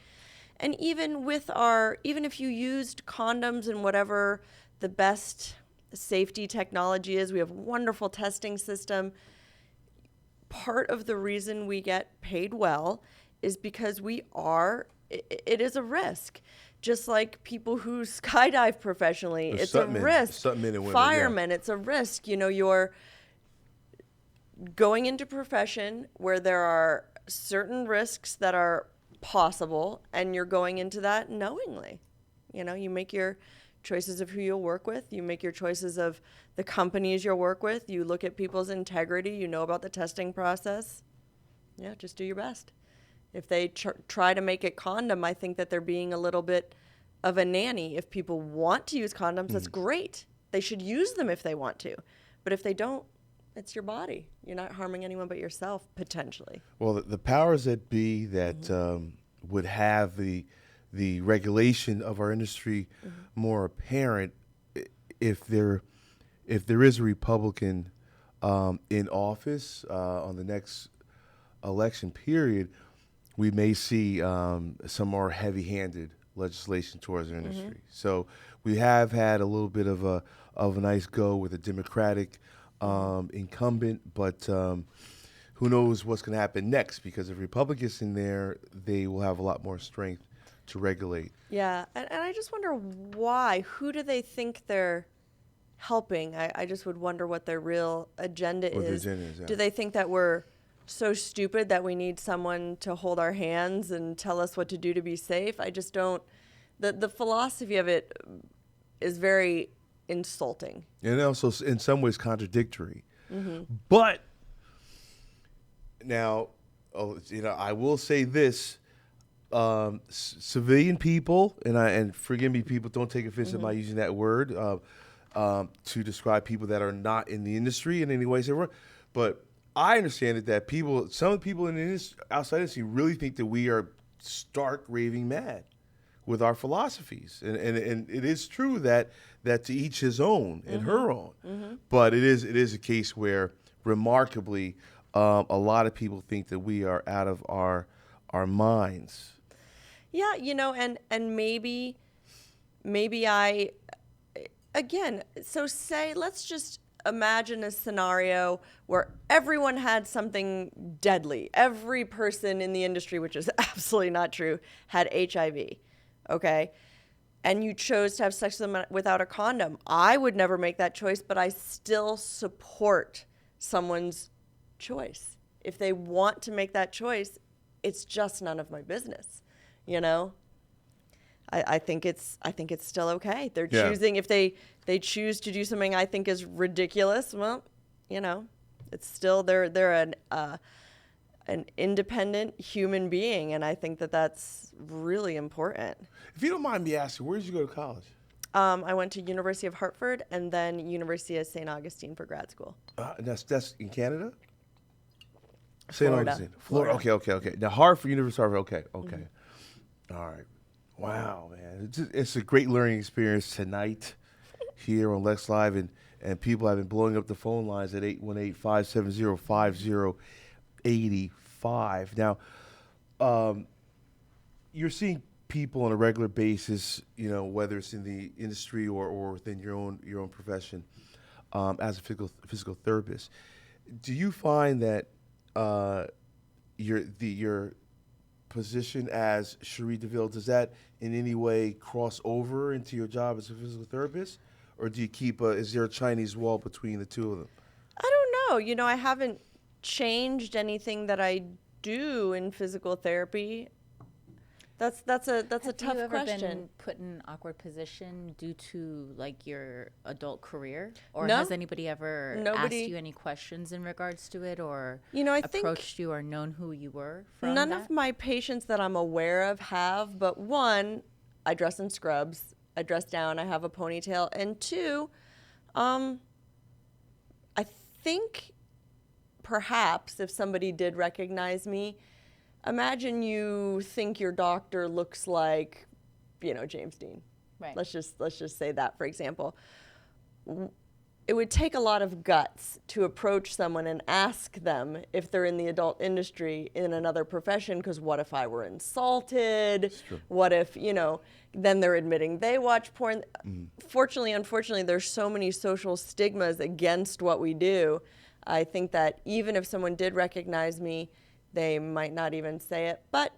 And even if you used condoms and whatever the best safety technology is, we have a wonderful testing system. Part of the reason we get paid well is because it is a risk. Just like people who skydive professionally, it's a risk. Firemen, it's a risk. You're going into profession where there are certain risks that are possible, and you're going into that knowingly. You make your choices of who you'll work with. You make your choices of the companies you'll work with. You look at people's integrity. You know about the testing process. Yeah, just do your best. If they try to make it condom, I think that they're being a little bit of a nanny. If people want to use condoms, that's great. They should use them if they want to. But if they don't, it's your body. You're not harming anyone but yourself, potentially. Well, the powers that be that would have the regulation of our industry more apparent, if there is a Republican in office on the next election period, we may see some more heavy-handed legislation towards our industry. So we have had a little bit of a nice go with a Democratic incumbent, but who knows what's going to happen next? Because if Republicans in there, they will have a lot more strength to regulate. Yeah, and I just wonder why. Who do they think they're helping? I just would wonder what their real agenda is. Do they think that we're so stupid that we need someone to hold our hands and tell us what to do to be safe? I just don't. The philosophy of it is very insulting. And also, in some ways, contradictory. But now, I will say this: civilian people, and forgive me, people, don't take offense at my using that word to describe people that are not in the industry in any way, shape, or form. But I understand that some people in the industry, outside industry, really think that we are stark raving mad with our philosophies, and it is true that to each his own and her own. But it is a case where, remarkably, a lot of people think that we are out of our minds. Yeah, and maybe I, again, so let's just imagine a scenario where everyone had something deadly. Every person in the industry, which is absolutely not true, had HIV, okay? And you chose to have sex with them without a condom. I would never make that choice, but I still support someone's choice. If they want to make that choice, it's just none of my business, I think it's still okay. They're choosing. If they choose to do something I think is ridiculous, well, it's still they're an independent human being, and I think that's really important. If you don't mind me asking, where did you go to college? I went to University of Hartford and then University of St. Augustine for grad school. And that's in Canada? St. Augustine. Florida. Okay. Now, Hartford, University of Hartford. Okay. All right. Wow, man. It's a great learning experience tonight here on Lex Live, and people have been blowing up the phone lines at 818-570-5085. Now, you're seeing people on a regular basis, whether it's in the industry or within your own profession, as a physical therapist. Do you find that your position as Cherie DeVille, does that in any way cross over into your job as a physical therapist, or do you is there a Chinese wall between the two of them? I don't know. I haven't changed anything that I do in physical therapy. That's a tough question. Have you ever been put in an awkward position due to your adult career, or has anybody ever asked you any questions in regards to it, or I approached you or known who you were from none of my patients that I'm aware of have, but one, I dress in scrubs, I dress down, I have a ponytail, and two, I think perhaps if somebody did recognize me, imagine you think your doctor looks like, James Dean. Right. Let's just say that, for example. It would take a lot of guts to approach someone and ask them if they're in the adult industry in another profession, because what if I were insulted? What if, then they're admitting they watch porn. Fortunately, unfortunately, there's so many social stigmas against what we do. I think that even if someone did recognize me, they might not even say it. But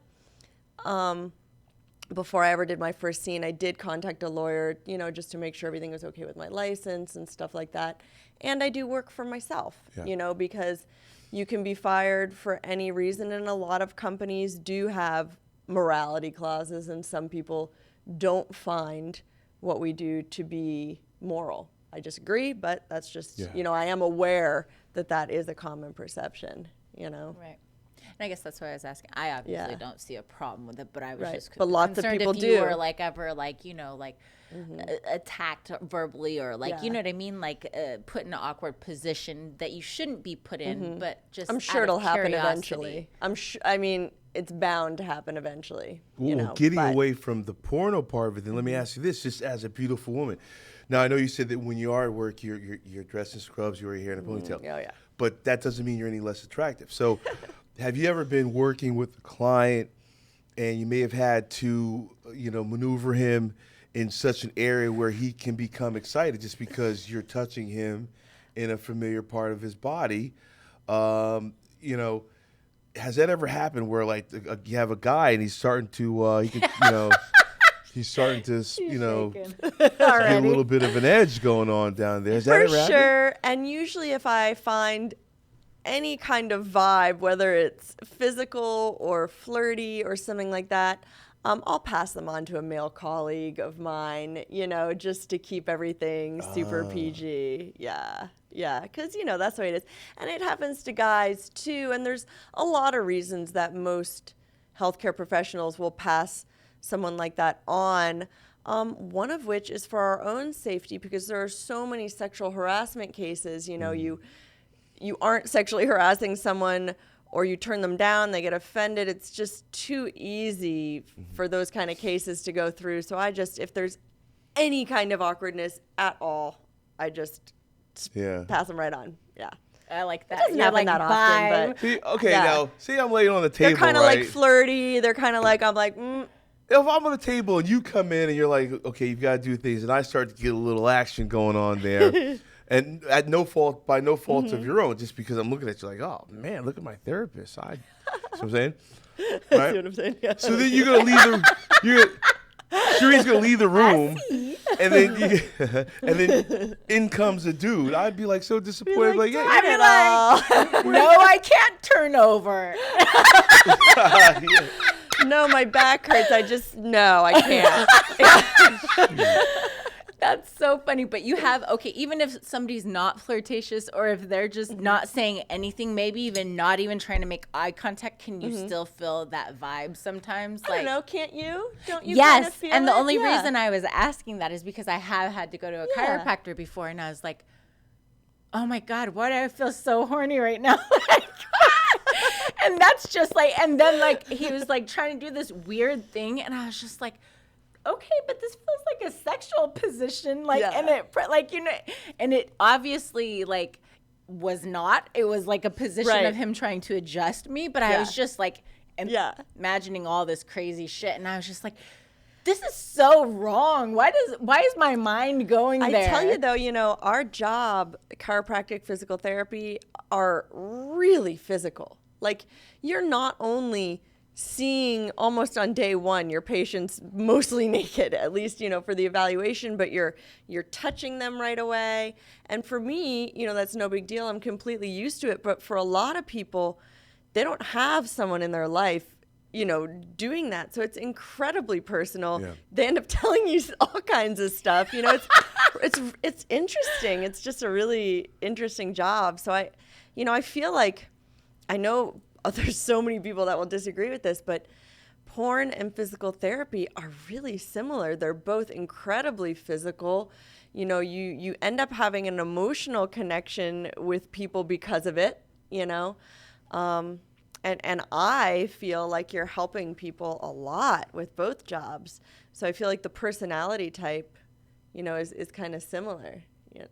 before I ever did my first scene, I did contact a lawyer, just to make sure everything was okay with my license and stuff like that. And I do work for myself, because you can be fired for any reason. And a lot of companies do have morality clauses, and some people don't find what we do to be moral. I disagree, but that's just, I am aware that is a common perception, Right. And I guess that's why I was asking. I obviously don't see a problem with it, but I was just but lots of concerned people if you do. were like ever like, you know, like attacked verbally or like, you know what I mean? Like put in an awkward position that you shouldn't be put in, but just I'm sure out of it'll happen curiosity. eventually. I mean, it's bound to happen eventually. Ooh, you know, getting away from the porno part of it, then let me ask you this, just as a beautiful woman. Now, I know you said that when you are at work, you're dressed in scrubs, you wear your hair in a ponytail. Oh, yeah. But that doesn't mean you're any less attractive. So have you ever been working with a client and you may have had to, you know, maneuver him in such an area where he can become excited just because you're touching him in a familiar part of his body? You know, has that ever happened where like you have a guy and he's starting to, he's starting to, get a little bit of an edge going on down there. Has that ever happened? For sure. And usually if I find any kind of vibe, whether it's physical or flirty or something like that, I'll pass them on to a male colleague of mine, you know, just to keep everything super PG. Yeah, because, you know, that's the way it is. And it happens to guys, too. And there's a lot of reasons that most healthcare professionals will pass someone like that on. One of which is for our own safety, because there are so many sexual harassment cases. You know, you aren't sexually harassing someone, or you turn them down, they get offended. It's just too easy for those kind of cases to go through. So if there's any kind of awkwardness at all, I just pass them right on. Yeah. I like that. It doesn't happen that often, but see, I'm laying on the table. They're kind of right? like flirty. They're kind of like, I'm like, If I'm on the table and you come in and you're like, okay, you've got to do things, and I start to get a little action going on there, and by no fault of your own, just because I'm looking at you like, oh man, look at my therapist. See what I'm saying? Right? See what I'm saying? Yeah. So then you're gonna leave Cherie's gonna leave the room, and then in comes a dude. I'd be like so disappointed, like yeah, I'd be like, no, I can't turn over. No, my back hurts. I can't. That's so funny. But you have, even if somebody's not flirtatious or if they're just not saying anything, maybe even not even trying to make eye contact, can you still feel that vibe sometimes? I don't know. Can't you? Don't you? Yes. Kind of feel And the it? only reason I was asking that is because I have had to go to a chiropractor before, and I was like, oh my God, why do I feel so horny right now? And that's just like, and then like he was like trying to do this weird thing, and I was just like, okay, but this feels like a sexual position, like, and it like, you know, and it obviously like was not. It was like a position of him trying to adjust me, but I was just like, imagining all this crazy shit, and I was just like, this is so wrong. Why is my mind going there? I tell you though, you know, our job, chiropractic physical therapy, are really physical. Like, you're not only seeing almost on day one your patients mostly naked, at least, you know, for the evaluation, but you're touching them right away. And for me, you know, that's no big deal. I'm completely used to it. But for a lot of people, they don't have someone in their life, you know, doing that. So it's incredibly personal. Yeah. They end up telling you all kinds of stuff. You know, it's interesting. It's just a really interesting job. So I feel like, I know there's so many people that will disagree with this, but porn and physical therapy are really similar. They're both incredibly physical. You know, you end up having an emotional connection with people because of it, you know. And I feel like you're helping people a lot with both jobs. So I feel like the personality type, you know, is kind of similar. Yeah.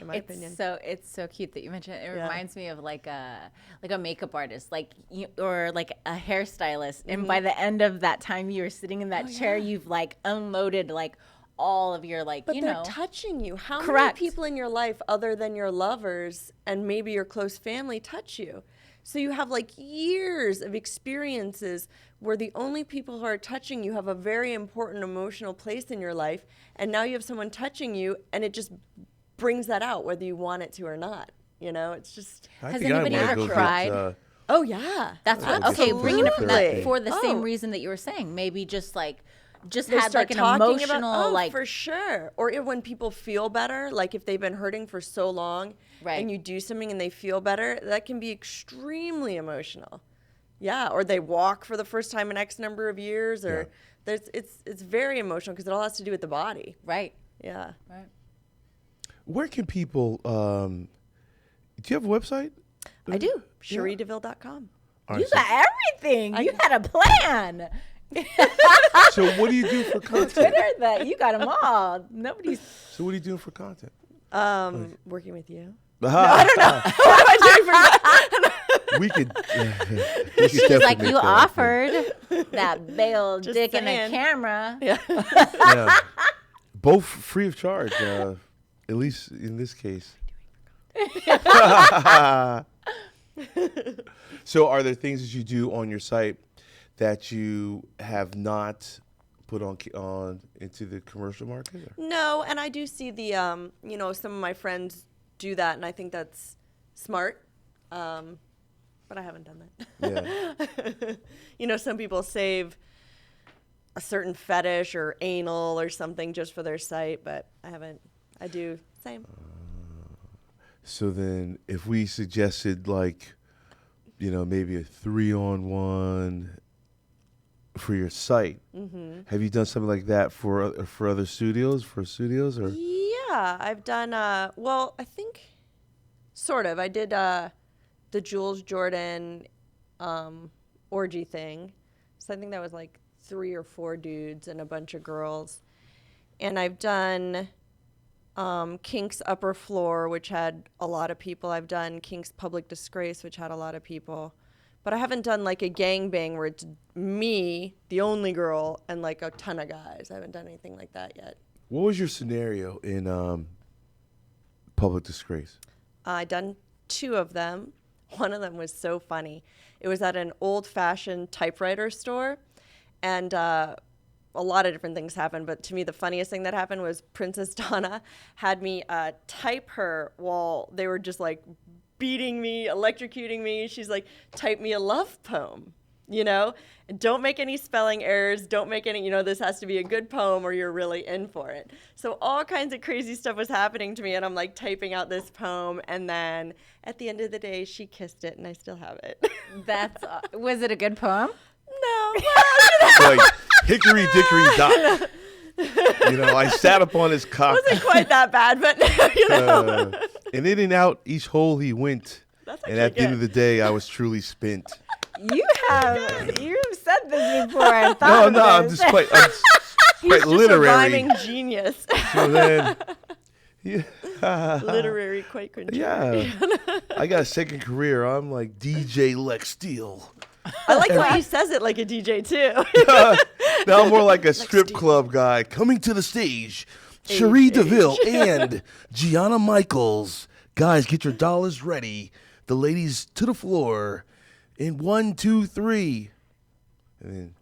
In my opinion. It's so cute that you mentioned it. It reminds me of like a makeup artist, or like a hairstylist. And by the end of that time you were sitting in that chair, you've like unloaded like all of your but they're touching you. How many people in your life other than your lovers and maybe your close family touch you? So you have like years of experiences where the only people who are touching you have a very important emotional place in your life, and now you have someone touching you, and it just brings that out whether you want it to or not. You know, it's just. Has anybody ever tried? Oh yeah, that's what. Okay, bringing it from that for the same reason that you were saying. Maybe just like just they had start like an talking emotional about, like for sure. Or when people feel better, like if they've been hurting for so long, Right. and you do something and they feel better, that can be extremely emotional. Yeah, or they walk for the first time in X number of years, or it's very emotional because it all has to do with the body. right. Yeah. Right. Where can people? Do you have a website? I do. CherieDeVille.com. All You right, so- got everything. You had a plan. So what do you do for content? Twitter that you got them all. Nobody's. So what are you doing for content? Working with you. We could. She's like, you offered that big old Just dick in a saying. camera. Yeah. Both free of charge, at least in this case. So are there things that you do on your site that you have not put on into the commercial market? Or? No, and I do see the, some of my friends do that, and I think that's smart. But I haven't done that. Yeah. Some people save a certain fetish or anal or something just for their site, but I haven't. I do same. So then if we suggested maybe a 3-on-1 for your site, have you done something like that for other studios, or? Yeah, I've done, I think sort of. I did the Jules Jordan orgy thing. So I think that was like 3 or 4 dudes and a bunch of girls. And I've done Kink's Upper Floor, which had a lot of people. I've done Kink's Public Disgrace, which had a lot of people. But I haven't done like a gangbang where it's me, the only girl, and like a ton of guys. I haven't done anything like that yet. What was your scenario in Public Disgrace? I done 2 of them. One of them was so funny. It was at an old-fashioned typewriter store, and a lot of different things happened. But to me, the funniest thing that happened was Princess Donna had me type her while they were just like beating me, electrocuting me. She's like, type me a love poem, Don't make any spelling errors. Don't make any, this has to be a good poem or you're really in for it. So all kinds of crazy stuff was happening to me, and I'm like typing out this poem, and then at the end of the day, she kissed it, and I still have it. Was it a good poem? No. Like hickory dickory dock. I sat upon his cock. Wasn't quite that bad, but And in and out each hole he went. That's And at the end of the day, I was truly spent. You've said this before. I thought No, I'm just quite literary. a rhyming genius. So then, Literary quite contrary. yeah, I got a second career. I'm like DJ Lex Steele. I like the way he says it like a DJ too. Now I'm more like a strip club guy. Coming to the stage, Cherie DeVille and Gianna Michaels. Guys, get your dollars ready. The ladies to the floor. In 1, 2, 3. And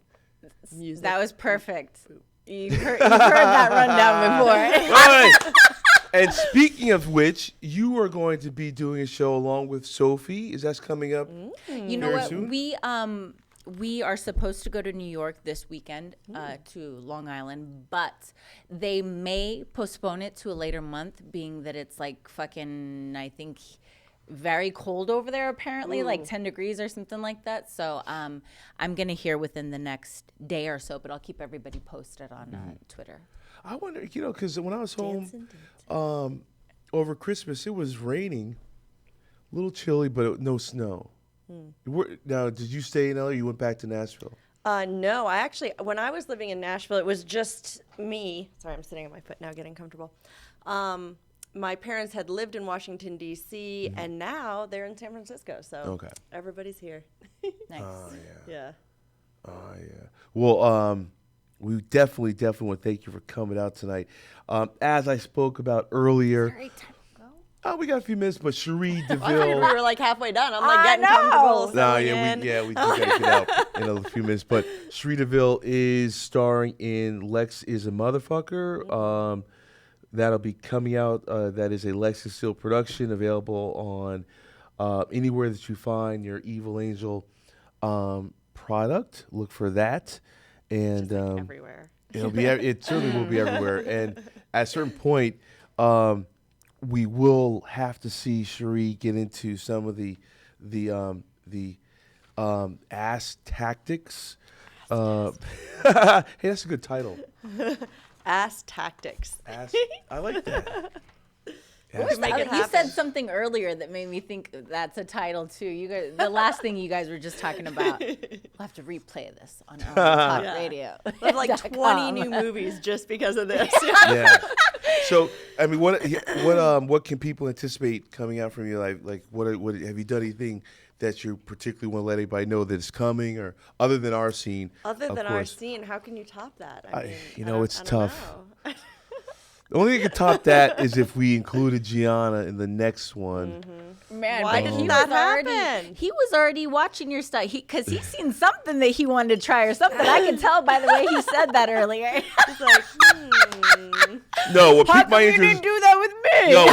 then, That was perfect. You've heard that rundown before. all right. And speaking of which, you are going to be doing a show along with Sophie. Is that coming up? You know very what? soon? We are supposed to go to New York this weekend to Long Island, but they may postpone it to a later month, being that it's like fucking, I think, very cold over there apparently, like 10 degrees or something like that. So I'm going to hear within the next day or so, but I'll keep everybody posted on Twitter. I wonder, because when I was home over Christmas, it was raining, a little chilly, but no snow. Now, did you stay in LA or you went back to Nashville? No, when I was living in Nashville, it was just me. Sorry, I'm sitting on my foot now, getting comfortable. My parents had lived in Washington, D.C., and now they're in San Francisco. So everybody's here. Nice. Yeah. Yeah. Well, we definitely want to thank you for coming out tonight. As I spoke about earlier, we got a few minutes, but Cherie I thought DeVille. we were like halfway done. I'm like getting comfortable. We do got to get out in a few minutes. But Cherie DeVille is starring in Lex is a Motherfucker. That'll be coming out. That is a Lexington Steele production, available on anywhere that you find your Evil Angel product. Look for that. And Just like everywhere. It certainly will be everywhere. And at a certain point, we will have to see Cherie get into some of the ass tactics. Hey, that's a good title. Ass tactics. I like that. You said something earlier that made me think that's a title too. You guys, the last thing you guys were just talking about. We'll have to replay this on our talk radio. There's like 20 new movies just because of this. Yeah. So, I mean, what can people anticipate coming out from you? Like what have you done anything that you particularly want to let everybody know that is coming, or other than our scene? Other than our scene, how can you top that? I mean, it's tough. The only thing that could top that is if we included Gianna in the next one. Mm-hmm. Man, why didn't that happen? He was already watching your stuff because he's seen something that he wanted to try or something. I can tell by the way he said that earlier. He's like, No, what piqued my you interest. didn't do that with me? No,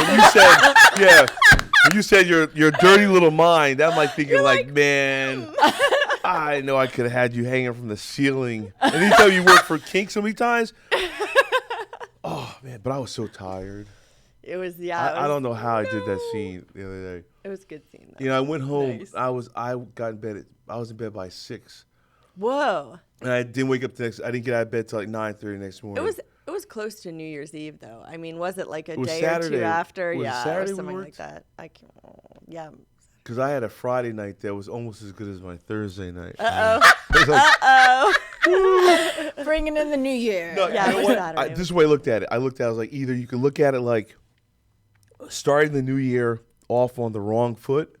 when you said your dirty little mind, I'm like thinking like, man, I know I could have had you hanging from the ceiling. And anytime you work for Kink so many times. Oh man, but I was so tired. It was I don't know how I did that scene the other day. It was a good scene though. You know, I went home. Nice. I got in bed. I was in bed by 6. Whoa. And I didn't wake up I didn't get out of bed till like 9:30 next morning. It was close to New Year's Eve though. I mean, was it like a day Saturday. or two after? Was it Yeah, Saturday or something we like that. Yeah. Because I had a Friday night that was almost as good as my Thursday night. Bringing in the new year. No, Yeah, you know it was what? Saturday. This is the way I looked at it. I was like, either you can look at it like starting the new year off on the wrong foot,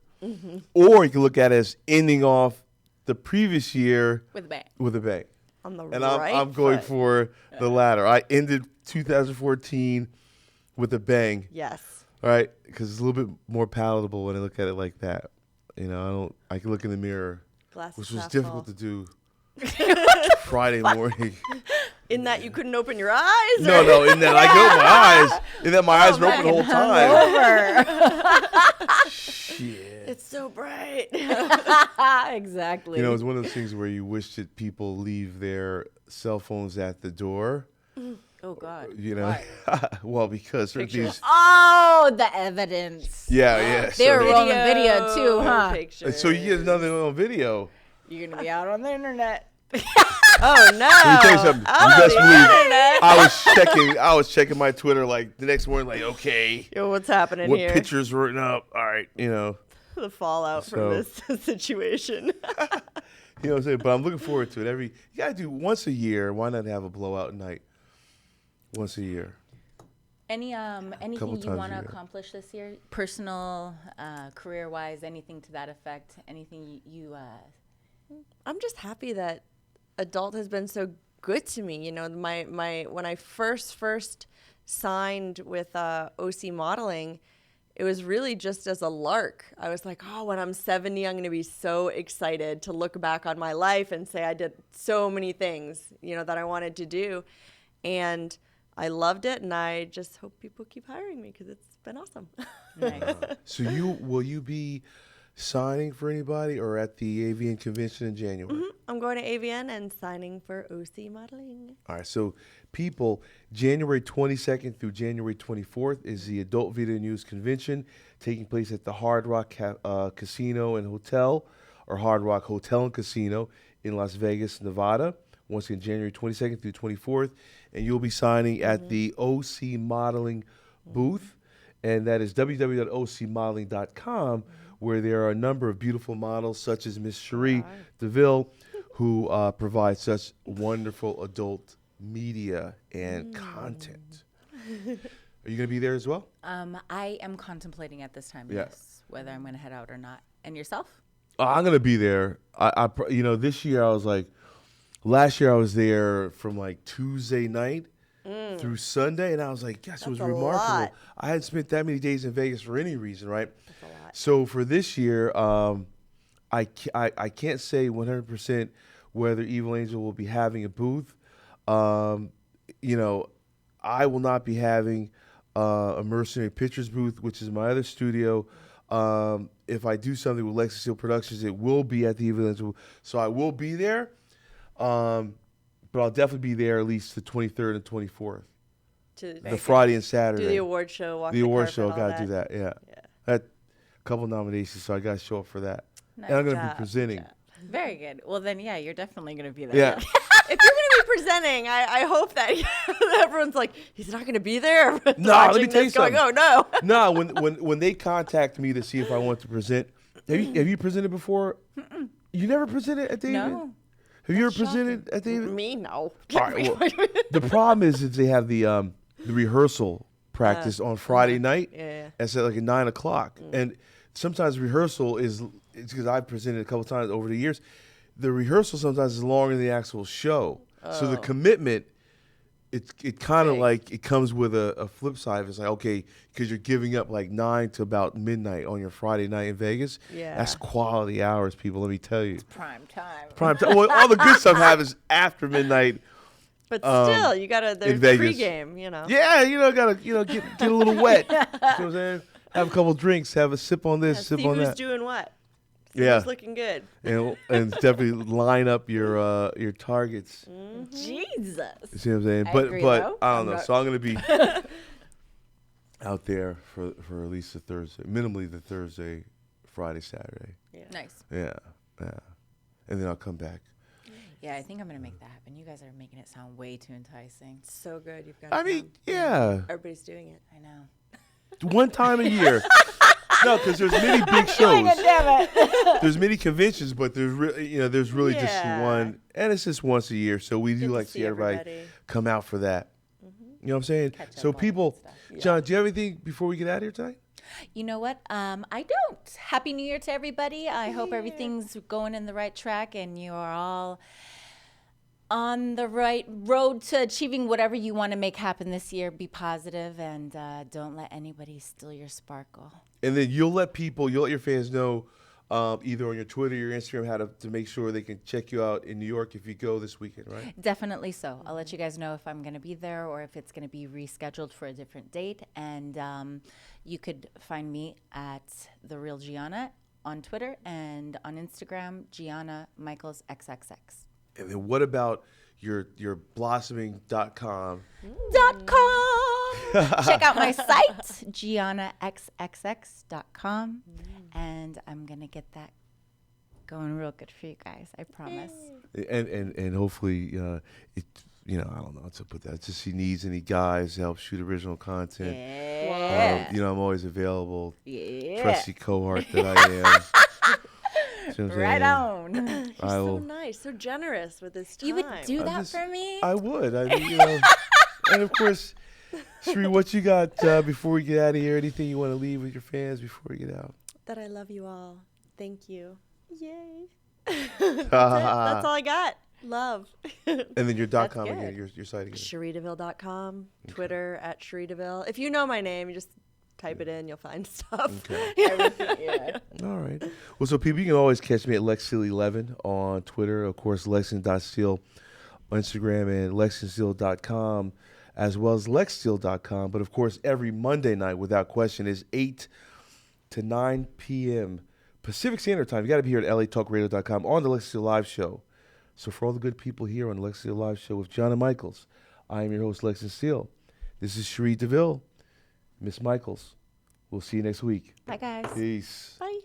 or you can look at it as ending off the previous year With a bang. with a bang. On the And right I'm going foot. for the latter. I ended 2014 with a bang. Yes. All right, because it's a little bit more palatable when I look at it like that. You know, I can look in the mirror, Glasses which was half difficult full. to do Friday morning. In that you couldn't open your eyes? No, in that I can open my eyes. In that my eyes were open the whole time. Shit. It's so bright. Exactly. You know, it's one of those things where you wish that people leave their cell phones at the door. Oh God. You know, well, because there's these. Oh, the evidence. Yeah. They were rolling video too, huh? And so you get another one on video. You're gonna be out on the internet. Oh no! Let me tell you something. Oh, You best the believe internet. I was checking my Twitter like the next morning, like, okay, Yo, what's happening what here? pictures were written up? All right, you know. The fallout from this situation. You know what I'm saying? But I'm looking forward to it. You gotta do once a year. Why not have a blowout night once a year? Anything you times want a to year. accomplish this year, personal, career-wise, anything to that effect? Anything you I'm just happy that adult has been so good to me. You know, my when I first signed with OC Modeling, it was really just as a lark. I was like, oh, when I'm 70, I'm going to be so excited to look back on my life and say I did so many things, you know, that I wanted to do. And I loved it, and I just hope people keep hiring me because it's been awesome. nice. So will you be signing for anybody or at the AVN convention in January? I'm going to AVN and signing for OC Modeling. All right, so people, January 22nd through January 24th is the Adult Video News Convention taking place at the Hard Rock Casino and Hotel, or Hard Rock Hotel and Casino in Las Vegas, Nevada. Once again, January 22nd through 24th. And you'll be signing at the OC Modeling booth, and that is www.ocmodeling.com, where there are a number of beautiful models such as Miss Cherie DeVille, who provides such wonderful adult media and content. Are you going to be there as well? I am contemplating at this time, Yeah. yes, whether I'm going to head out or not. And yourself? I'm going to be there. This year I was like, last year I was there from like Tuesday night through Sunday, and I was like, yes, it was That's a remarkable. lot. I hadn't spent that many days in Vegas for any reason, right? That's a lot. So for this year, I can't say 100% whether Evil Angel will be having a booth. You know, I will not be having a Mercenary Pictures booth, which is my other studio. If I do something with Lexington Productions, it will be at the Evil Angel. So I will be there. but I'll definitely be there at least the 23rd and 24th. The To Friday and Saturday. do the award show, walk the award show, I I got to do that. Yeah. Had a couple nominations, so I got to show up for that. Nice and I'm going to job. be presenting. Very good. Well, then, yeah, you're definitely going to be there. Yeah. If you're going to be presenting, I hope that everyone's like, he's not going to be there. No, let me tell you something. Oh, no. No, when they contact me to see if I want to present, have you presented before? You never presented at David? No. Have you ever presented at David? Me, no. All right, well, the problem is they have the rehearsal practice on Friday night. Yeah. It's at like at 9 o'clock. And sometimes rehearsal it's because I've presented a couple times over the years. The rehearsal sometimes is longer than the actual show. So the commitment, it kind of like it comes with a flip side. It's like, okay, because you're giving up like 9 to about midnight on your Friday night in Vegas. Yeah. That's quality hours, people. Let me tell you. Prime time. Prime time. Well, all the good stuff happens after midnight. But still, you got to, there's Vegas. pregame, Yeah, gotta get a little wet. You know what I'm saying? Have a couple drinks, have a sip on this, sip see on who's that. doing what. Yeah. Who's looking good. And definitely line up your targets. Jesus. You see what I'm saying? I But agree, but though. I don't I'm know. not- So I'm gonna be out there for at least the Thursday, minimally the Thursday, Friday, Saturday. Nice. Yeah. And then I'll come back. Yeah, I think I'm going to make that happen. You guys are making it sound way too enticing. So good. You've got I mean, yeah. everybody's doing it. I know. One time a year. No, because there's many big shows. Damn it. There's many conventions, but there's there's really just Yeah. one, and it's just once a year. So we do Get to like to see everybody everybody. come out for that. You know what I'm saying? Catch So up on people, that stuff. John, do you have anything before we get out of here tonight? You know what? I don't. Happy New Year to everybody. I hope everything's going in the right track and you are all on the right road to achieving whatever you want to make happen this year. Be positive and don't let anybody steal your sparkle. And then you'll let your fans know either on your Twitter or your Instagram how to make sure they can check you out in New York if you go this weekend, right? Definitely so. I'll let you guys know if I'm going to be there or if it's going to be rescheduled for a different date. And you could find me at The Real Gianna on Twitter and on Instagram, Gianna Michaels XXX. And then what about your blossoming.com? Check out my site, GiannaXXX.com. And I'm going to get that going real good for you guys. I promise. And hopefully, I don't know how to put that. Just he needs any guys to help shoot original content. Yeah. I'm always available. Yeah. Trusty cohort that I am. See what I'm Right saying? on. You're I so will. nice, so generous with this time. You would do I'm that just- for me? I would. And of course, Cherie, what you got before we get out of here? Anything you want to leave with your fans before we get out? That I love you all. Thank you. Yay. That's all I got. Love. And then your .com good. again, your site again. CherieDeVille.com, Twitter at Cherie DeVille. If you know my name, you just type it in, you'll find stuff. Yeah. All right. Well, so people, you can always catch me at LexSteele11 on Twitter. Of course, Lexington.Steele on Instagram and LexingtonSteele.com as well as LexSteele.com. But, of course, every Monday night, without question, is 8 to 9 p.m. Pacific Standard Time. You got to be here at LATalkRadio.com on the Lex Steele Live Show. So for all the good people here on the Lex Steele Live Show with John and Michaels, I am your host, Lexington Steele. This is Cherie DeVille, Miss Michaels. We'll see you next week. Bye, guys. Peace. Bye.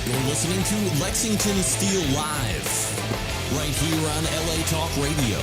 You're listening to Lexington Steele Live, right here on LA Talk Radio.